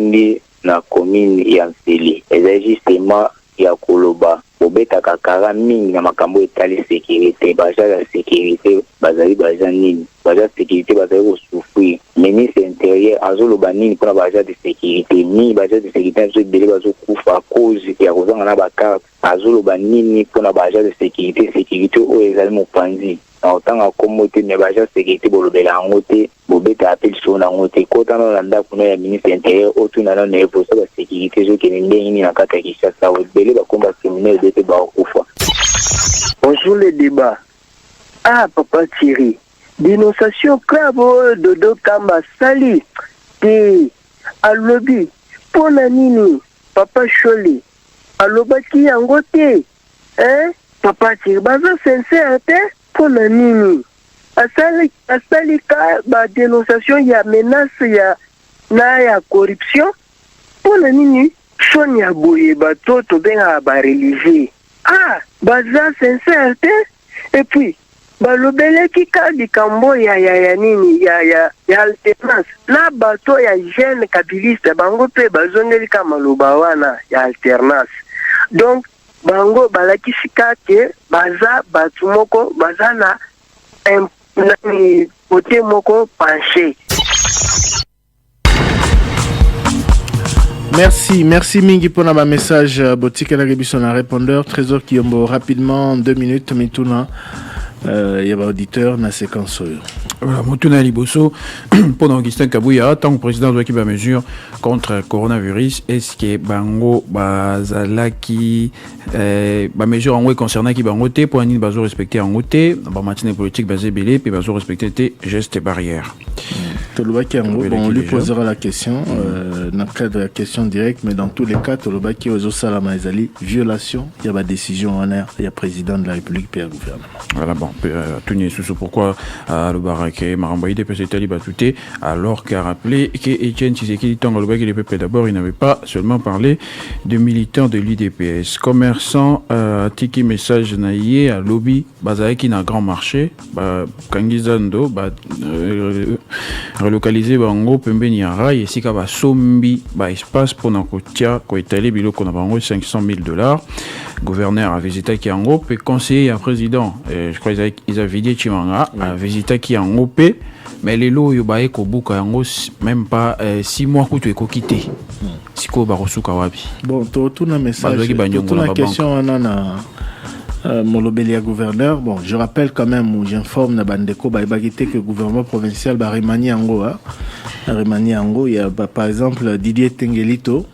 na commune ya Nseli. Et justement, ya Koloba. Bobeta kakara mingi na makambo etali sécurité, baja la sécurité, bazali baja nini, baja sécurité bazali ko souffrir. Ministre intérieur azoloba nini pour baja de sécurité, ni baja de sécurité zo délai bazo kufa cause ya kozanga na bakarte, azoloba nini pour baja de sécurité o ezali mopanzi. Na otanga komote ne baja sécurité bolobela ngote, bobeta appel so na ngote kota na landa kuna ya ministre intérieur otuna na nevo sa sécurité zo kenende nini na kata Kinshasa obele ba komba criminel. Bonjour les débats. Ah, Papa Thierry. Dénonciation grave de Dodo Kamba Sali. Et à lobby. Pour Nanini. Papa Choli. À l'obaki Angote. Hein? Papa Thierry. Baza sincère, pour Nanini. À Sali, ba dénonciation, il y a menace, il y a corruption. Pour Nanini. Sonia Bouye bato to benga ba religieux. Ah, baza sincère. Et puis balobele ki ka di kambo ya nini ya alternance. Na bato ya jeune kabiliste bango pe bazongeli ka maloba wana ya alternance. Donc bango balakisi ka ke baza batu moko baza na côté moko penché. Merci Mingi pour ma message. Boutique la Rébition un répondeur. Trésor Kiyombo rapidement 2 minutes. Mituna, il y a un auditeur dans la séquence. Voilà, Motuna Liboso, pour Augustin Kabouya, tant que président de l'équipe à mesure contre le coronavirus, est-ce que Bango Bazalaki, mesure en haut concernant qui Bangote, pour un bazo respecter en haut, matinée politique basée belé, puis bazo respecter tes gestes et barrières. Tolobaki en haut, on lui posera la question, dans le cadre de la question directe, mais dans tous les cas, Tolobaki aux Salama Ezali, violation, il y a ma décision en air, il y a président de la République, puis il y a gouvernement. Voilà, bon, tout n'est sous pourquoi le barak Marambaïde peut s'étaler batouté, alors qu'a rappelé qu'Etienne Tshisekedi Tanga le les peuples d'abord, il n'avait pas seulement parlé de militants de l'UDPS. Commerçant, tiki message naïe à lobby, bazaïki na grand marché, Kangizando, relocalisé bango pembeni ara et sika ba sombi ba espace pour nakotia ko étaler biloko na bango $500,000. Gouverneur a visité qui en groupe et conseiller à président, je crois ils a vidé Chimanga a visité qui en groupe mais les lots yo baé ko buka yango même pas 6 mois que tu es quitté. Siko ba rosuka wapi. Bon, tout na message, toute la question anana Molobelia gouverneur. Bon, je rappelle quand même ou j'informe na bandeko baibagité que le gouvernement provincial ba remani yango remani yango il y a par exemple Didier Tengelito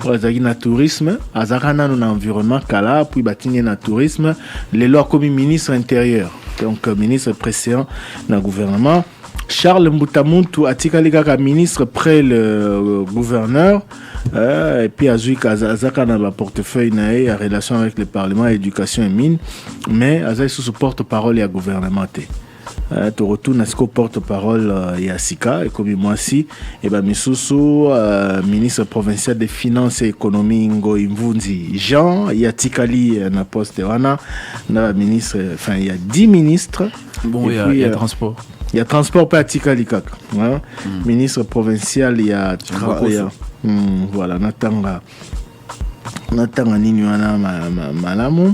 azaki na tourisme azakana na environnement kala puis batini na tourisme les lois comme ministre intérieur donc ministre précédent dans le gouvernement Charles Mbutamuntu atikali kaka ministre près le gouverneur et puis Azuik Azaka na ba portefeuille nae en relation avec le parlement, éducation et mine, mais Azai sous porte-parole et gouvernement té. Tu retournes à ce que porte-parole Yassika et comme moi si et ben misusu ministre provincial des finances et économie Ngo Imvunzi Jean Yatikali na poste wana na ministre, enfin il y a 10 ministres. Bon, il y a transport. Il y a transport pas Tikali kaka. Ministre provincial il y a voilà natanga nini wana malamu.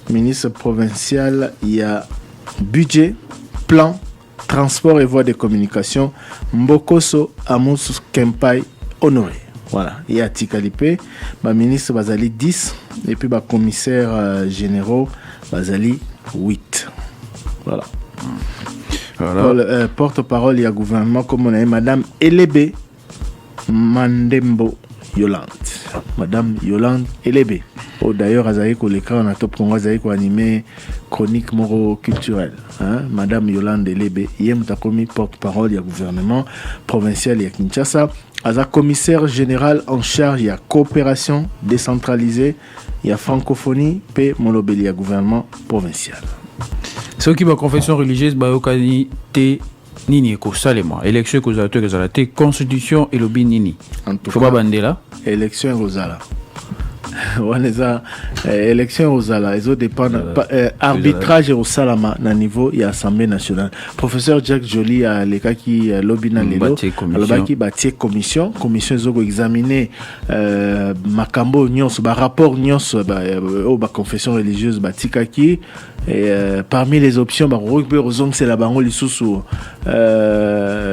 Ministre provincial il y a budget, plan, transport et voies de communication, Mbokoso Amos Kempai Honoré. Voilà, il y a Tikalipe, ministre Bazali 10 et puis commissaire généraux Bazali 8. Voilà. Voilà. Porte-parole, il y a gouvernement comme on a Madame Elebe Mandembo Yolande. Madame Yolande Elebe. Oh, d'ailleurs, Azaïk au l'écran, on a top Congo Azaïk animé chronique moro culturelle. Madame Yolande Elebe, Yem Takomi, porte-parole, il y a gouvernement provincial, il y a Kinshasa. Aza commissaire général en charge, il y a coopération décentralisée, il y a francophonie, paix, monobéli, il y a gouvernement provincial. Ceux qui va confession religieuse, Bayokani, T. Nini ko salema élection ko zalato ko zalate constitution et lobby nini en tout cas bandela élection rozala waneza élection rozala ils dépendent arbitrage au salama na niveau ya assemblée nationale. Professeur Jack Joly a les cas qui lobby na lelo alobaki batie commission zoko examiner makambo nyonso ba rapport nyonso ba confession religieuse batikaki. Et parmi les options, c'est la bango lisusu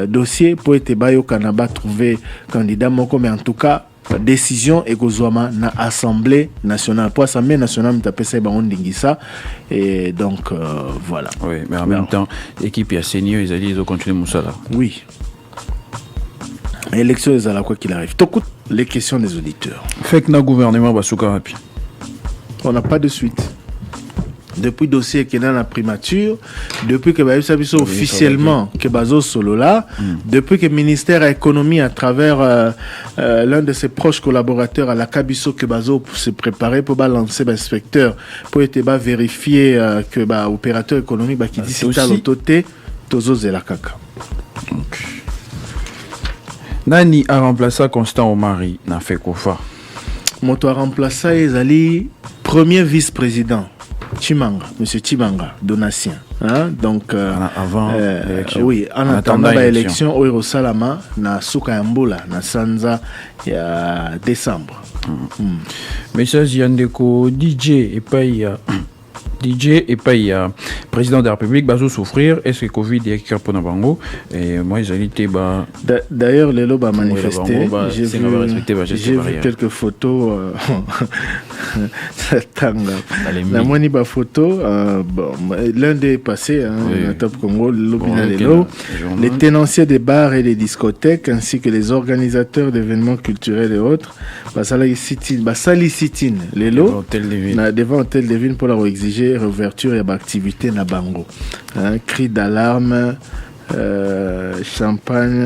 dossier pour être bayo kanaba trouver candidat moko, mais en tout cas décision et gozwama na assemblée nationale. Pour assemblée nationale, tu appelles ça bango ndingisa et donc voilà. Oui, mais en même temps, équipe ya senior ils ont continué Moussala. Oui. Élection ils allaient quoi qu'il arrive. T'écoutes les questions des auditeurs. Fait que na gouvernement basuka rapi. On n'a pas de suite. Depuis le dossier qui est dans la primature, depuis que Baïs officiellement que Bazo Solo là, depuis que le ministère de l'économie à travers l'un de ses proches collaborateurs à la Kabiso que Bazo se préparer pour lancer l'inspecteur pour être vérifier que l'opérateur économique qui dit c'est à l'autorité Tozo Zelakaka. Nani a remplacé Constant Omari n'a fait Kofa. Moto a remplacé Ezali premier vice-président. Chimanga, monsieur Chimanga, Donatien. Donc, avant l'élection. Oui, en attendant l'élection, au Salama, na Sukayambola, na Sanza, il y a décembre. Message Yandeko, DJ et pas président de la République, Bazo souffrir, est-ce que Covid est quelque pour Nabango? Et moi, j'ai été. D'ailleurs, les lobes a manifesté. J'ai vu quelques photos. La moitié photo, l'un des passés, Top Congo, les tenanciers des bars et des discothèques, ainsi que les organisateurs d'événements culturels et autres, Sali-Sitine, les lots, devant Hôtel de Ville pour leur exiger réouverture et d'activité na bango. Cri d'alarme, champagne,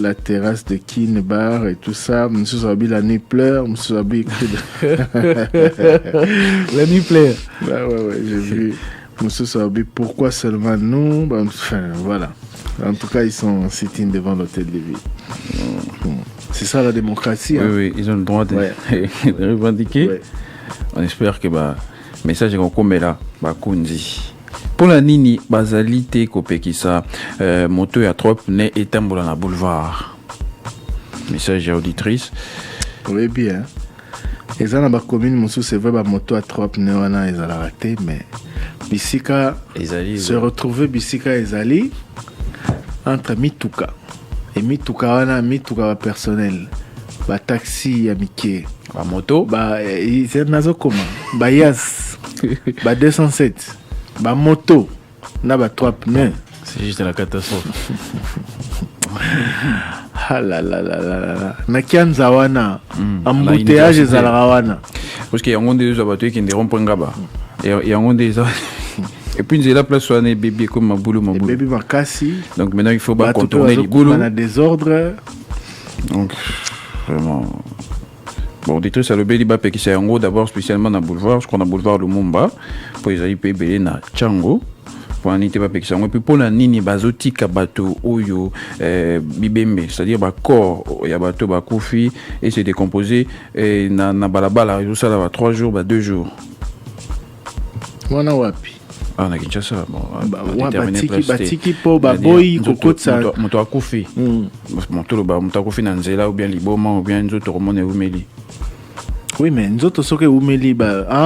la terrasse de Kin Bar et tout ça. Monsieur Sabi, la nuit pleure. Monsieur Sabi, la nuit pleure. Ouais, j'ai vu. Monsieur Sabi, pourquoi seulement nous? Enfin, voilà. En tout cas, ils sont sitting devant l'hôtel de ville. C'est ça la démocratie. Oui, ils ont le droit de revendiquer. Ouais. On espère que message est là, Kunzi. Pour la Nini, Bazali te kopekisa, moto ya trop ne etambola na boulevard. Message à auditrice. Oui, bien. Ils ont la commune, monsieur, c'est vrai, moto à trop ne wana ils ont raté, mais Bisika se retrouver Bisika Ezali entre Mituka et Mituka wana Mituka personnel, ba taxi ya Miké, ba moto, ils nazo comment, ba Yas, ba 207. Ba moto na ba 3 pneus, c'est juste la catastrophe. Ah là là là là na kianza wana embouteillage ezalaka wana parce que yango des abattoirs qui ne rompt pas ngaba et yango des Et puis, il y a la place où on est bébé comme Maboulou. Bébé Makassi. Donc maintenant, il faut pas contourner les boulots. On a des ordres. Donc, vraiment. Bon, des trucs, ça le béliba qui c'est en gros d'abord spécialement dans le boulevard. Je crois dans le boulevard Lumumba. Pour les aïpés belé na Tchango. Pour un pas qui c'est en gros. Puis pour la nini bazotika bateau oyo bibembe. C'est-à-dire, corps, il y a bateau, koufi. Et c'est décomposé. Et na balabala, ça là, 3 jours, 2 jours. Wana wapi. Ah, na Kinshasa. Bon, batiki po baboyi kokotsa moto akufi. Moto akufi na nzela ou bien liboma ou bien nzoto romone umeli. Oui, mais nzoto soke umeli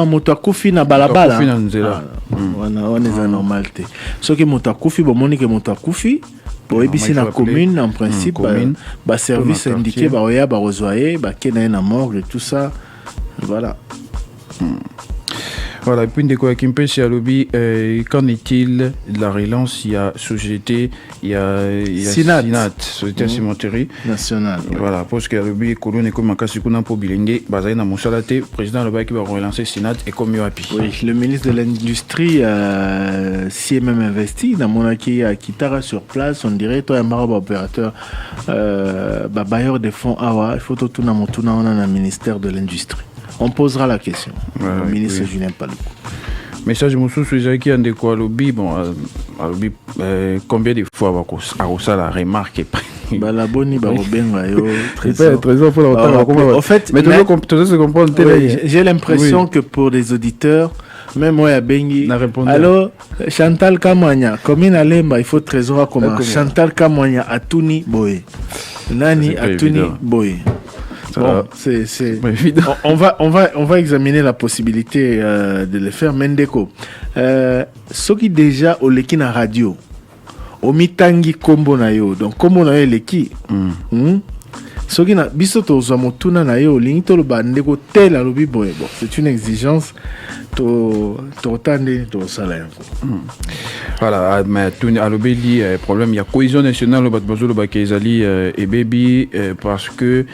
moto akufi na balabala. Akufi na nzela. On est normal te. Soke moto akufi bomoni ke moto akufi. Pour ebisi na commune en principe service indiqué oya rezoyer kena na morgue et tout ça. Voilà. Voilà, et puis de quoi Kimpé à lobby, qu'en est-il de la relance? Il y a société, il y a Sinat, société cimenterie nationale. Voilà, parce que lobby colonne comme Makasikuna pour bilingue, basé dans Moussalate, président lobby qui va relancer Sinat et comme Yoapi. Oui, le ministre de l'Industrie s'y est même investi dans mon acquis à Kitara sur place. On dirait toi un marabout opérateur, bailleur des fonds Awa, il faut tout dans mon tournant on a un ministère de l'Industrie. On posera la question au ministre Julien Paluku. Message Moussou sur qui a de quoi lobby. Bon, lobby, combien de fois a la remarque la bonne en fait, mais j'ai l'impression que pour les auditeurs, même moi à Bengi, alors Chantal Kamanya, commune à Lemba, il faut trésor comment Chantal Kamanya à Tuni Boé. Nani à Tuni Boé. Bon, on va examiner la possibilité de le faire. Mendeko, ce qui déjà au leki na radio, au mitangi kombo na yo, donc kombo na yo leki, ce qui na bisoto zamotuna na yo lingito le bandeko tel alobi boy. Bon, c'est une exigence. Voilà, mais tout à l'obéli problème il y a cohésion nationale et baby parce que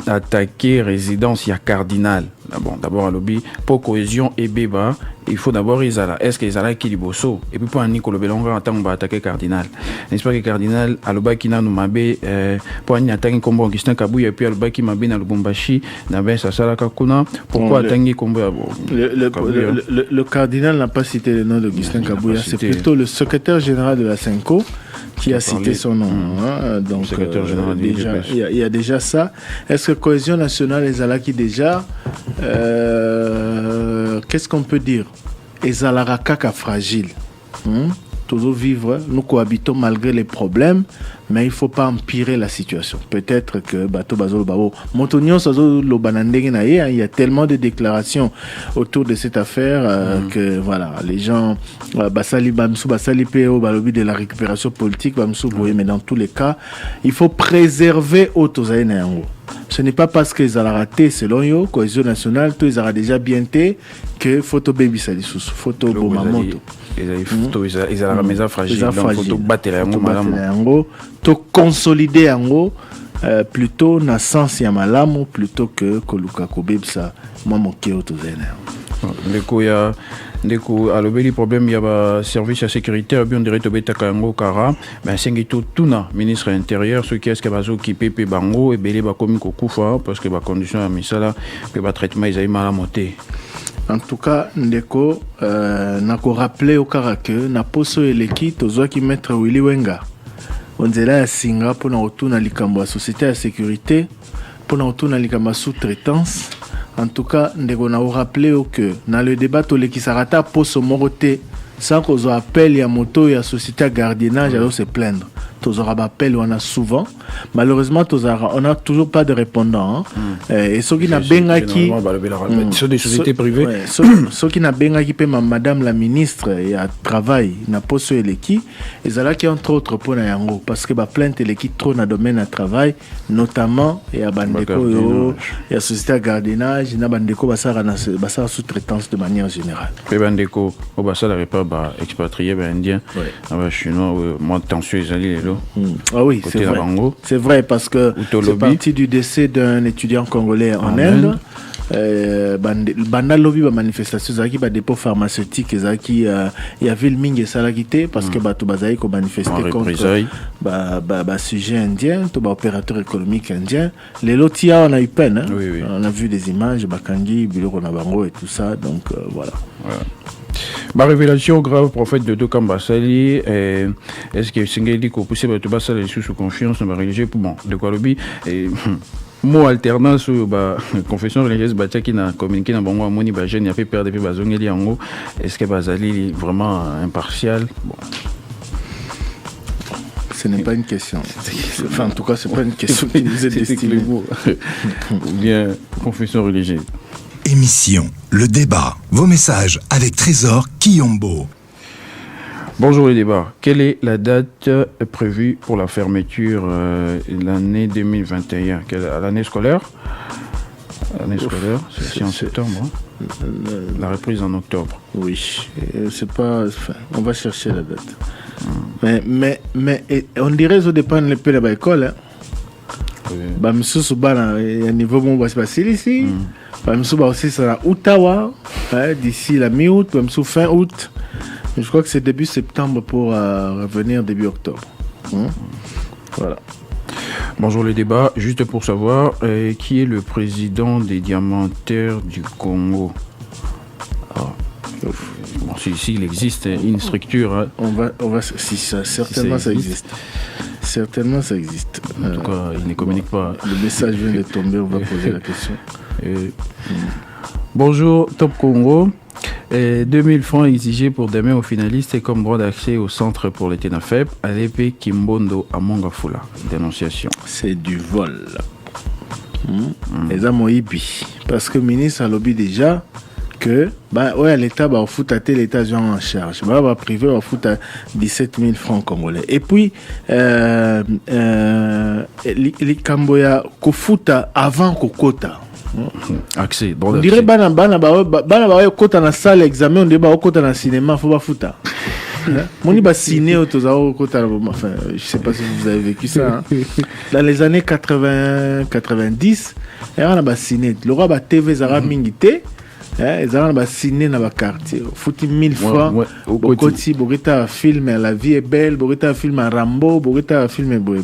attaquer résidence il y a cardinal. Bon, d'abord à lobby pour cohésion et béba il faut d'abord Isala. Est-ce que Isala qui liboso et puis pour un Nicolas Belonga en tant qu'on va attaquer cardinal. N'est-ce pas que cardinal à l'oba qui n'a nous mabé pour un attaquer comme Augustin Kabouya et puis à l'oba qui m'a bien à Lubumbashi n'a bien ça la kakuna. Pourquoi attaquer comme le cardinal n'a pas cité le nom d'Augustin Kabouya, c'est plutôt le secrétaire général de la Senko qui a cité son nom. Donc déjà il y a déjà ça. Est-ce que cohésion nationale Isala qui déjà qu'est-ce qu'on peut dire? Ezala kaka fragile. Toujours vivre, nous cohabitons malgré les problèmes, mais il ne faut pas empirer la situation. Peut-être que Bato Bazolo Babo, Montonio Sazo Lobanandengena, il y a tellement de déclarations autour de cette affaire que voilà, les gens, Basali Bamsou, Basali PO, Balobi de la récupération politique, Bamsou, mais dans tous les cas, il faut préserver Otozaïneango. Ce n'est pas parce qu'ils ont raté, selon eux, cohésion nationale, tous ils auront déjà bien été que photo baby salisus, photo bomamoto. Ils ont la maison fragile, donc photo battre yango, to consolider yango plutôt na sens ya malamu plutôt que koluka kobebsa moi moké autozena. Ndeko à l'obéli problème il y a service à sécurité bien direct obeta kango kara ben sengito tuna ministre intérieur ce qui est-ce que bazo qui pepe bango et belé ba komi kokufa parce que ba condition ya misala que ba traitement ils a mal à monter. En tout cas ndeko nako rappeler au kara que na poso eleki tozwa ki maître Willy Wenga onzela ya singa pona otuna likambo ya société ya sécurité pona otuna likambo sous-traitance. En tout cas, on a rappelé que dans le débat, qui s'arrêta pour ce moroté, sans qu'on appelle à moto et à société à gardiennage, alors se plaindre. Tous aura appel, on a souvent. Malheureusement, on n'a toujours pas de répondant. Et ceux qui n'a bien qui sur des sociétés privées, ceux qui n'a bien qui madame la ministre et à travail n'a pas sur l'équipe, et là qui entre autres pour Nayango parce que plainte l'équipe trop dans domaine à travail, notamment et à bandeko et à société à gardiennage, na bandeko basara sous-traitance de manière générale. Et bandeko au basara pas expatrié indien, chinois, moi tension ils allaient là. Ah oui, c'est vrai. C'est vrai parce que c'est parti du décès d'un étudiant congolais en Inde. banda lobby ba manifestation zaki ba dépôt pharmaceutique zaki il y avait le mingi salagité parce que bato bazai ko manifester contre ba sujet indien to ba opérateur économique indien les lotia on a eu peine hein? Oui. On a vu des images bakangi biloko na bango et tout ça donc voilà. Ma révélation grave prophète de Dokamba Sali est-ce que Singeli ko poussé ba to ba sala sous confiance na religieux bon de quoi lobby et mot alternance ba confession religieuse ba qui na communiqué na bango amoni ba jeune ya fait perdre depuis bazongeli yango est-ce que bazali vraiment impartial bon. Ce n'est pas une question. Enfin, en tout cas, c'est pas une question qui nous est destinée. Ou bien confession religieuse. Émission, le débat, vos messages avec Trésor Kiyombo. Bonjour les débats. Quelle est la date prévue pour la fermeture l'année 2021 l'année scolaire? L'année scolaire, c'est en septembre. Hein? La reprise en octobre. Oui, c'est pas. Enfin, on va chercher la date. Mais on dirait au dépend de l'école de l'école. Bah, monsieur Soubana, il y a un niveau bon, va se passer ici. Bah, monsieur aussi sera Ottawa, d'ici la mi-août, bah, monsieur fin août. Je crois que c'est début septembre pour revenir début octobre. Voilà. Bonjour les débats. Juste pour savoir, qui est le président des Diamantaires du Congo? Bon, si il existe une structure. Hein. On va, si ça, certainement ça existe. Certainement ça existe. En tout cas, il ne communique pas. Le message vient de tomber, on va poser la question. Bonjour Top Congo. 2000 francs exigés pour demain aux finalistes et comme droit d'accès au centre pour les TENAFEP à l'épée Kimbondo à Mongafula. Dénonciation. C'est du vol. Les amoïbi. Parce que le ministre a lobby déjà que l'État va foutre à l'État en charge. Va privé va foutre à 17 000 francs congolais. Et puis, les Camboya ko fouta avant ko quota. Accès. On dirait bana kota na salle examen on débat kota na cinéma faut pas fouta. Moni ba ciné kota enfin je sais pas si vous avez vécu ça hein. Dans les années 80 90 et on a ba ciné le roi ba TV zara mingité ils ont un ciné dans le quartier. Fouti 1000 francs. Bogota film La vie est belle. Bogota film Rambo. Bogota film Boé.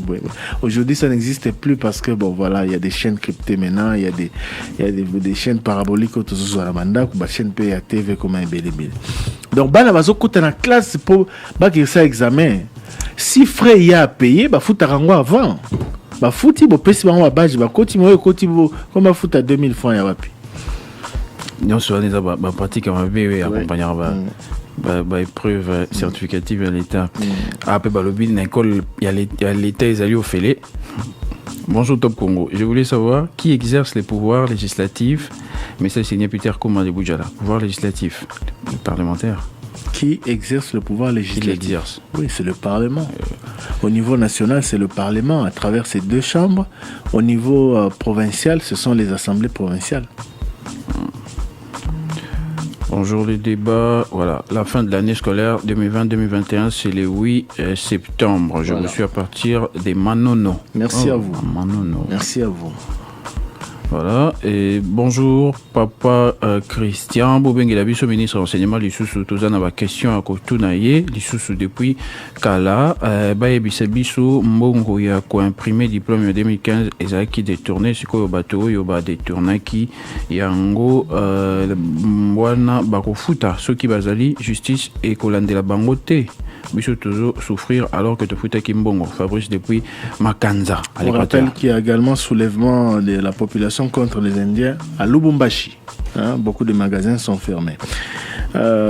Aujourd'hui, ça n'existe plus parce que bon voilà, il y a des chaînes cryptées maintenant. Il y a des chaînes paraboliques autour de la banda. Des chaînes PA TV comme un bel. Donc, bana bazo kota na classe pour baquer ça examen. Si frais y a à payer, bah fouta rango avant. Bah fouti bo pesi bango ba badge. Bah koti bo comme ba fouta 2000 francs ya wapi. Nous sommes en pratique en VW accompagné par épreuve certificative à l'État. Après Balobi, l'école, il y a l'État ils allaient au Félé. Bonjour Top Congo. Je voulais savoir qui exerce les pouvoirs législatifs. Mais ça, c'est signé Peter Kouma de Boudjala. Pouvoir législatif, le parlementaire. Qui exerce le pouvoir législatif? Qui l'exerce? Oui, c'est le Parlement. Au niveau national, c'est le Parlement à travers ses deux chambres. Au niveau provincial, ce sont les assemblées provinciales. Bonjour les débats. Voilà, la fin de l'année scolaire 2020-2021, c'est le 8 septembre. Je vous suis à partir des Manono. Merci à vous. Manono. Merci à vous. Voilà, et bonjour Papa Christian Boubengela biso ministre de l'enseignement lisusu toza na ba question à kotuna ye lisusu depuis kala bayebisa biso mbongo ya ko imprimer diplôme en 2015 ezaki détourné sikoyo bato oyo ba détournaki yango wana bakofuta soki bazali justice et kolandela bango te biso toujours souffrir alors que te futa kimbongo. Fabrice depuis Makanza. On rappelle qu'il y a également soulèvement de la population contre les Indiens à Lubumbashi. Beaucoup de magasins sont fermés.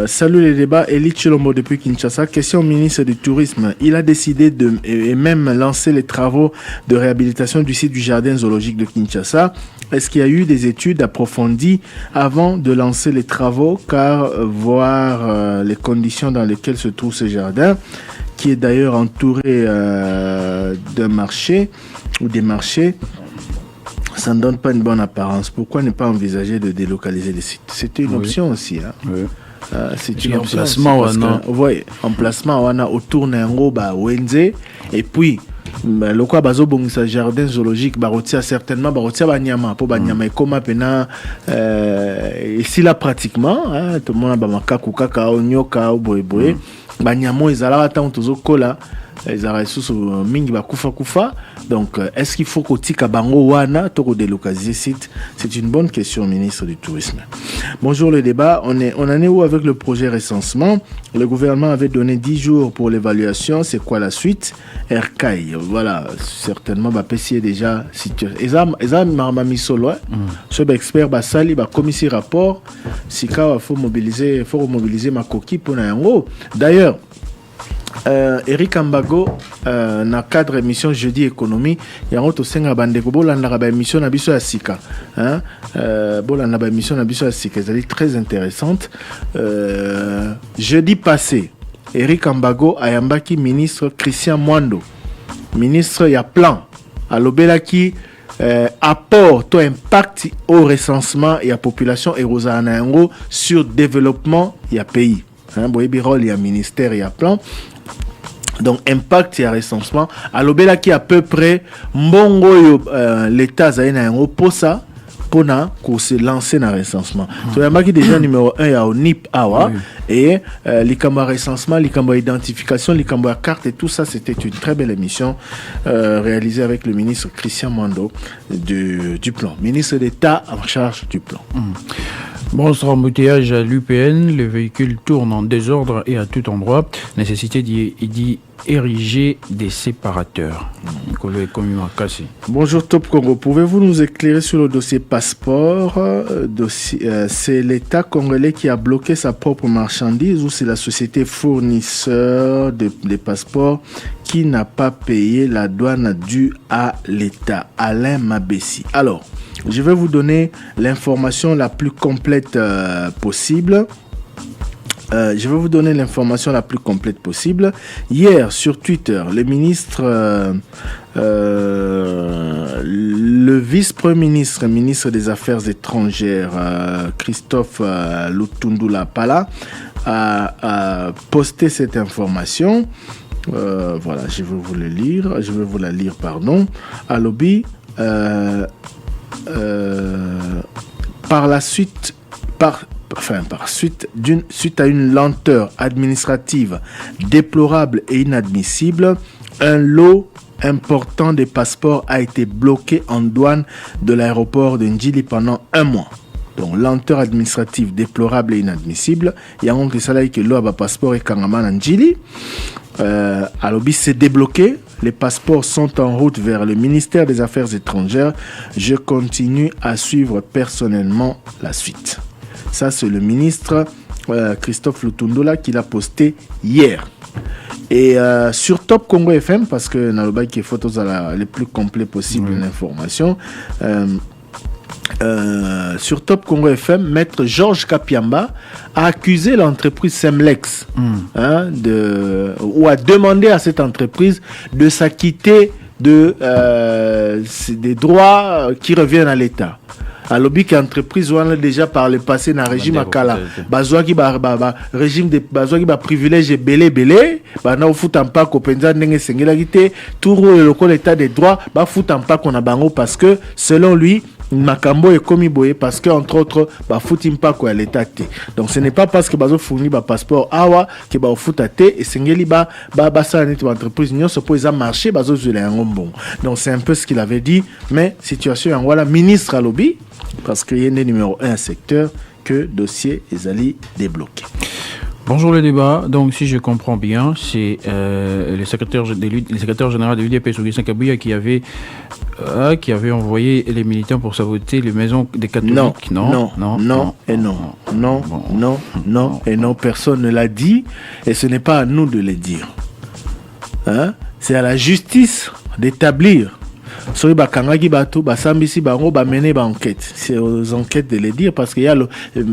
Salut les débats. Elie Chilombo depuis Kinshasa. Question au ministre du Tourisme. Il a décidé et même lancé les travaux de réhabilitation du site du jardin zoologique de Kinshasa. Est-ce qu'il y a eu des études approfondies avant de lancer les travaux, car voir les conditions dans lesquelles se trouve ce jardin, qui est d'ailleurs entouré d'un marché ou des marchés, ça ne donne pas une bonne apparence. Pourquoi ne pas envisager de délocaliser les sites? C'était une option aussi. Hein. Oui. C'est une option. Emplacement, emplacement autour d'un Wenze, et puis le quoi bazo bongisa jardin zoologique barotia certainement barotia banyama po banyama ekoma pena ici là pratiquement tout le monde ba makaku kaka onyoka boyeboye banyamo ezala tant tozo kola ezala sous mingi ba kufa donc est-ce qu'il faut kotika bango wana to ko délocaliser site? C'est une bonne question, ministre du tourisme. Bonjour le débat, on en est où avec le projet recensement? Le gouvernement avait donné 10 jours pour l'évaluation, c'est quoi la suite? RKI, voilà, certainement ba pessier déjà situation. Ezam marmami solo, ce expert ba sali ba commissaire rapport, sika faut mobiliser ma coquille pour na yango. D'ailleurs Eric Ambago na cadre émission jeudi économie yango to senga bandeko bolanda ba émission na biso ya sika bolanda ba émission na biso ya sika c'est très intéressante. Jeudi passé Eric Ambago ayambaki ministre Christian Mwando, ministre ya plan alobelaki apport to impact au recensement et à population erosana yango sur développement ya pays boyebi rôle ya ministère ya plan. Donc impact et recensement alobela qui à peu près mbongo l'état zaina yango posa pona ko se lancer na recensement. To yambaki déjà numéro 1 ya ONIP awa et likamba recensement, likamba identification, likamba carte et tout ça, c'était une très belle émission réalisée avec le ministre Christian Mwando du plan, ministre d'État en charge du plan. Bon, ce embouteillage à l'UPN, les véhicules tournent en désordre et à tout endroit. Nécessité d'y ériger des séparateurs. Bonjour Top Congo, pouvez-vous nous éclairer sur le dossier passeport? C'est l'État congolais qui a bloqué sa propre marchandise ou c'est la société fournisseur des passeports qui n'a pas payé la douane due à l'État? Alain Mabessi. Alors, je vais vous donner l'information la plus complète possible. Hier, sur Twitter, le ministre, le vice-premier ministre des Affaires étrangères, Christophe Lutundula Pala, a posté cette information. Voilà, je vais vous la lire, pardon. À lobby, suite à une lenteur administrative déplorable et inadmissible, un lot important de passeports a été bloqué en douane de l'aéroport de Njili pendant 1 mois. Donc, lenteur administrative déplorable et inadmissible. Il y a un qui s'est que l'eau passeport et Kangaman Njili. Alors, c'est débloqué. Les passeports sont en route vers le ministère des Affaires étrangères. Je continue à suivre personnellement la suite. Ça, c'est le ministre Christophe Lutundula qui l'a posté hier. Et sur Top Congo FM, parce que Naloba qui est photos les plus complets possible l'information. Sur Top Congo FM, maître Georges Kapiamba a accusé l'entreprise Semlex ou a demandé à cette entreprise de s'acquitter des droits qui reviennent à l'État. À lobby qui entreprise on a déjà par le passé dans régime akala bazwa ki ba régime de bazwa ki ba privilège belé ba na futa mpa ko penza ndenge sengela kité tout le local état des droits ba futa mpa ko na bango parce que selon lui makambo est commis boye parce que entre autres ba futi mpa ko à l'état té. Donc ce n'est pas parce que bazo fournir ba passeport awa que ba futa té et sengeli ba ça net entreprise nyo se pose à marché bazo zela ngombo. Donc c'est un peu ce qu'il avait dit, mais situation en voilà ministre à lobby parce qu'il y a un numéro 1 secteur que dossier Ezali débloqué. Bonjour le débat. Donc, si je comprends bien, c'est le secrétaire général de l'UDPS, Augustin Kabouya, qui avait envoyé les militants pour saboter les maisons des catholiques. Non, personne ne l'a dit et ce n'est pas à nous de le dire. C'est à la justice d'établir. C'est aux enquêtes de le dire parce qu'il y a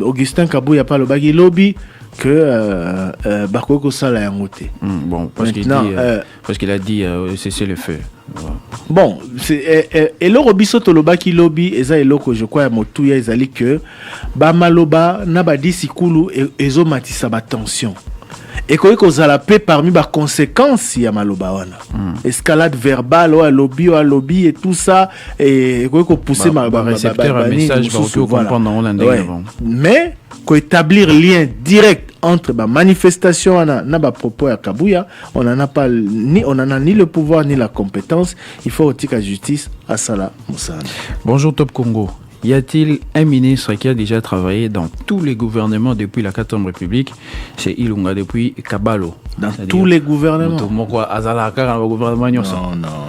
Augustin Kabouya pas le bagui lobby que Bakoko Sala yangote. Bon, parce qu'il a dit cessez le feu. Bon, et le robiso toloba qui lobby eza eloko je crois motuya ezali que ba maloba na ba disikulu ezo matisa ba tension. et qu'on a la paix parmi les conséquences ya maloba wana escalade verbale ou lobby et tout ça et qu'on pousser ma récepteur un message va auto comprendre en hollandais mais qu'on établir lien direct entre la manifestation na ba propos ya Kabuya, on n'en a ni le pouvoir ni la compétence. Il faut aussi que la justice à Sala Moussane. Bonjour Top Congo. Y a-t-il un ministre qui a déjà travaillé dans tous les gouvernements depuis la 4e République? C'est Ilunga depuis Kabalo. Dans tous les gouvernements? Non,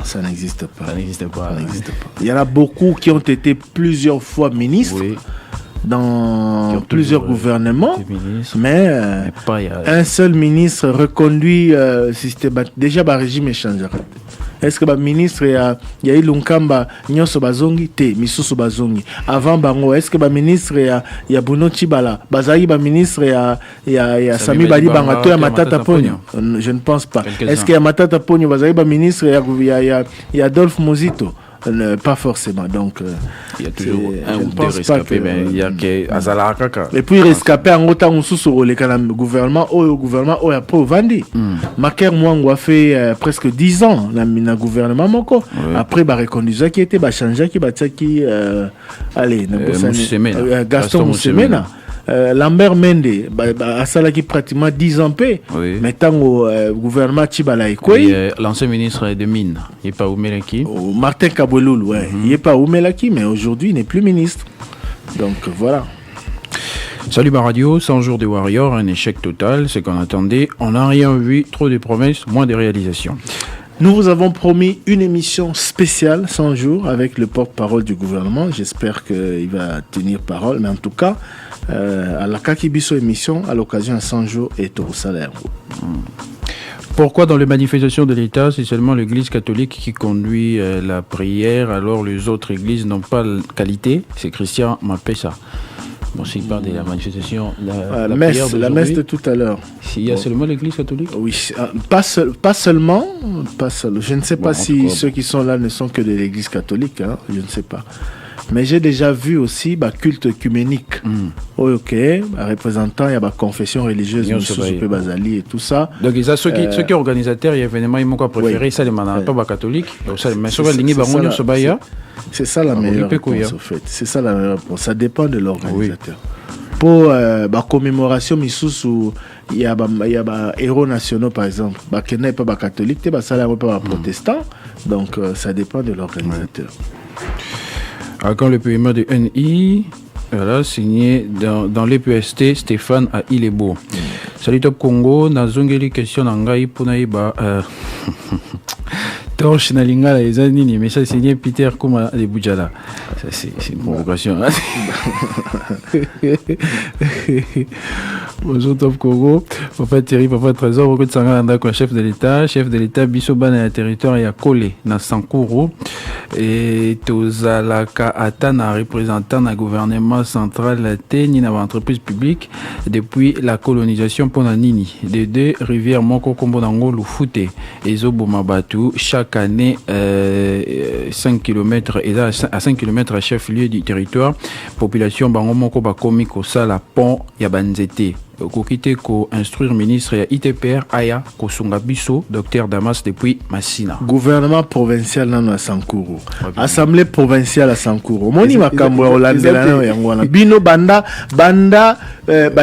ça n'existe pas. Ça n'existe pas. Il y en a beaucoup qui ont été plusieurs fois ministres. Oui. Dans plusieurs gouvernements, mais un seul ministre reconduit déjà le régime échange. Est-ce que le ministre y a eu l'unkamba nyoso bazongi te misusu bazongi avant bango? Est-ce que le ministre y a Bruno Chibala bazali ba ministre y a Sami Badi Bangato ya Matata Ponyo? Je ne pense pas. Est-ce qu'il y a Matata Ponyo bazali ba ministre y a Adolphe Mozito? Pas forcément, donc il y a toujours un ou deux rescapés, mais il y a que Azalakaka. Et puis rescapé en autant sous le gouvernement ou après Vandi. Maker Mwango a fait presque 10 ans dans le gouvernement Moko. Après reconduisa qui était changé qui allez Gaston Moussemena. Lambert Mende a salaki pratiquement 10 ans paix. Maintenant au gouvernement Chibala Ekoi. L'ancien ministre de Mines, il n'est pas Oumelaki. Martin Kabouloul, il n'est pas Oumelaki, mais aujourd'hui il n'est plus ministre. Donc voilà. Salut ma radio, 100 jours des Warriors, un échec total, c'est qu'on attendait. On n'a rien vu, trop de promesses, moins de réalisations. Nous vous avons promis une émission spéciale 100 jours avec le porte-parole du gouvernement. J'espère qu'il va tenir parole, mais en tout cas, à la Kakibiso émission, à l'occasion de 100 jours et au salaire. Pourquoi dans les manifestations de l'État, c'est seulement l'Église catholique qui conduit la prière, alors les autres églises n'ont pas la qualité? C'est Christian Mapessa. Bon, s'il parle de la manifestation, la messe de tout à l'heure. Il y a seulement l'Église catholique? Oui, pas seulement. Je ne sais pas si ceux qui sont là ne sont que de l'Église catholique, hein, je ne sais pas. Mais j'ai déjà vu aussi culte œcuménique. Représentant, il y a confession religieuse, Bazali et tout ça. Donc, il y a ceux qui organisateurs, il y a événements, ils m'ont préféré ça, les pas catholiques. C'est ça la meilleure réponse, en fait. C'est ça la meilleure réponse. Ça dépend de l'organisateur. Pour la commémoration, il y a des héros nationaux, par exemple. Il n'y a pas catholique, il n'y a pas protestant. Donc, ça dépend de l'organisateur. Quand le PMA de NI, voilà, signé dans l'EPST, Stéphane à Ilebo. Salut Top Congo, Nazongeli question Nangai Punaïba. Torche Nalinga, les Anini, mais ça signé Peter Kuma de Boudjala. Ça, c'est une provocation. Bonjour Top Congo, Papa Thierry, Papa Trésor, beaucoup de Sanganda, chef de l'État, Bissoban et un territoire, il y a Kole, na Sankuru, et Tozalaka Atana, représentant du gouvernement central, ni dans l'entreprise publique, depuis la colonisation pour Nini, des deux rivières Moko Kombonango, Lufute, et Zobomabatu, chaque année 5 km et à 5 km à chef-lieu du territoire, population Bango Moko Bakomi Kosala Pont Yabanzete. Kokite ko instruire ministre ya ITPR Aya Kosunga Biso, docteur Damas depuis Massina. Gouvernement provincial na Sankuru. Assemblée provinciale à Sankuru. Moni makambo ya Holandela na yangwana. Bino banda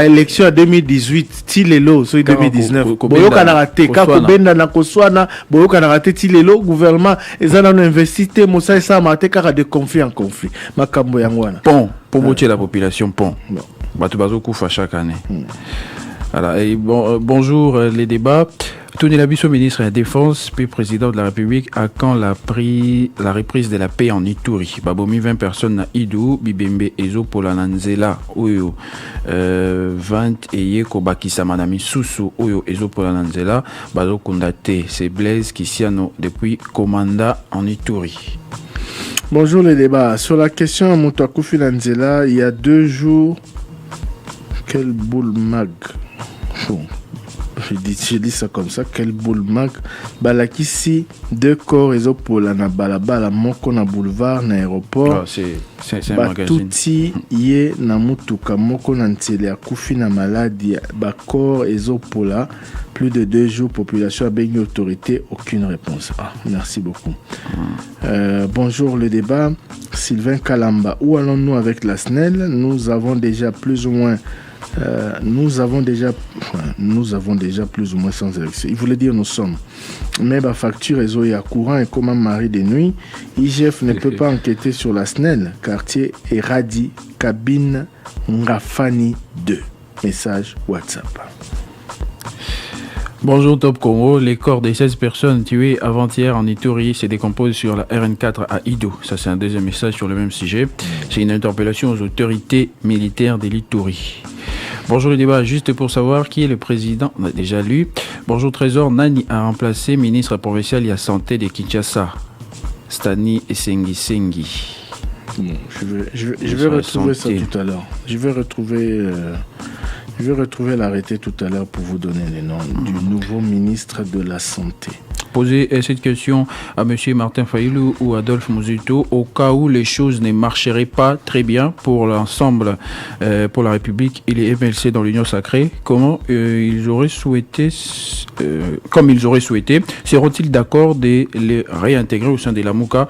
élection à 2018 tilelo so 2019. Boyoka na raté kako benda na koswana boyoka na raté tilelo gouvernement ezana no investité mosa esa maté kaka de conflit en conflit. Makambo yangwana. Pont pour motiver la population pont. Batubazo Koufa chaque année. Voilà, et bonjour les débats. Tony Labisso, ministre de la Défense, puis président de la République, à quand la reprise de la paix en Ituri? Babomi 20 personnes à Idou, Bibembe, Ezo, Polananzela, Oyo, 20 Eyeko, Bakisamanami, Susu, Oyo, Ezo, Polananzela, Bazo Kondate, c'est Blaise Kissiano, depuis Komanda en Ituri. Bonjour les débats. Sur la question à Moutakou Nanzela, il y a 2 jours, quel boule mag. je dis ça comme ça. Quel boulemac. Balakisi, 2 corps et opola na balabala moko na boulevard na aéroport. C'est un magazine. Batuti ye na mutuka moko na ntele ya kufi na maladie. Ba corps et opola. Plus de 2 jours, population a béni autorité, aucune réponse. Merci beaucoup. Bonjour le débat. Sylvain Kalamba. Où allons-nous avec la SNEL? Nous avons déjà plus ou moins plus ou moins sans élection. Il voulait dire nous sommes. Mais la facture est à courant et comme un mari de nuit. IGF ne peut pas enquêter sur la SNEL. Quartier Eradi, cabine Ngafani 2. Message WhatsApp. Bonjour Top Congo, les corps des 16 personnes tuées avant-hier en Ituri se décomposent sur la RN4 à Ido. Ça c'est un deuxième message sur le même sujet. C'est une interpellation aux autorités militaires de l'Ituri. Bonjour le débat, juste pour savoir qui est le président, on a déjà lu. Bonjour Trésor, Nani a remplacé ministre provincial de la santé de Kinshasa, Stani Sengi. Je vais retrouver ça tout à l'heure. Je vais retrouver l'arrêté tout à l'heure pour vous donner les noms du nouveau ministre de la Santé. Poser cette question à M. Martin Fayulu ou Adolphe Muzito au cas où les choses ne marcheraient pas très bien pour l'ensemble, pour la République et les MLC dans l'Union sacrée, comme ils auraient souhaité, seront-ils d'accord de les réintégrer au sein de la MOUCA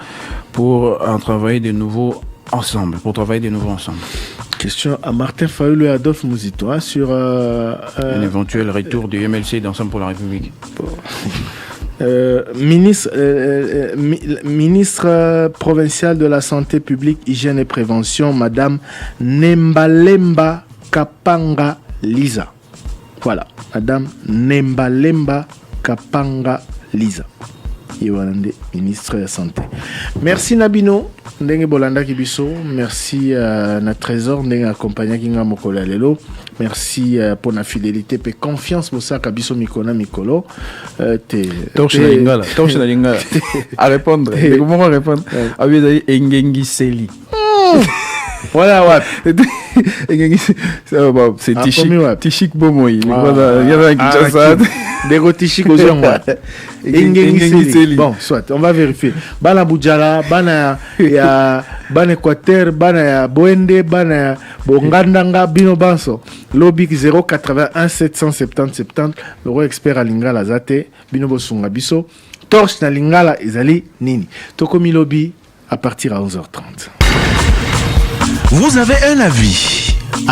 pour travailler de nouveau ensemble, Question à Martin Fayulu et Adolphe Muzito sur un éventuel retour du MLC d'Ensemble pour la République. Ministre provincial de la Santé publique, Hygiène et Prévention, Madame Nembalemba Kapanga Liza. Voilà, Madame Nembalemba Kapanga Liza. Ministre de la Santé. Merci Nabino. Ndenge Bolanda Kibiso. Merci na Trésor. Ndenge accompagné Kinga Mokola Lelo. Merci pour la fidélité et confiance pour ça Kabiso Mikona Mikolo. Torche na lingala. À répondre. Comment répondre? Abi Engengi Seli. Voilà, ouais. C'est Tichik Bomoy. Des rotichik aux gens. Bon, soit, on va vérifier. Bana Boudjala, Bana Équateur, Bana Boende, Bana Bongandanga, Bino Banso. Lobby 081 770 70. Le roi expert à Lingala Zate, Bino Bosunga Biso. Torche na Lingala Ezali Nini. Tokomi Lobby à partir à 11h30. Vous avez un avis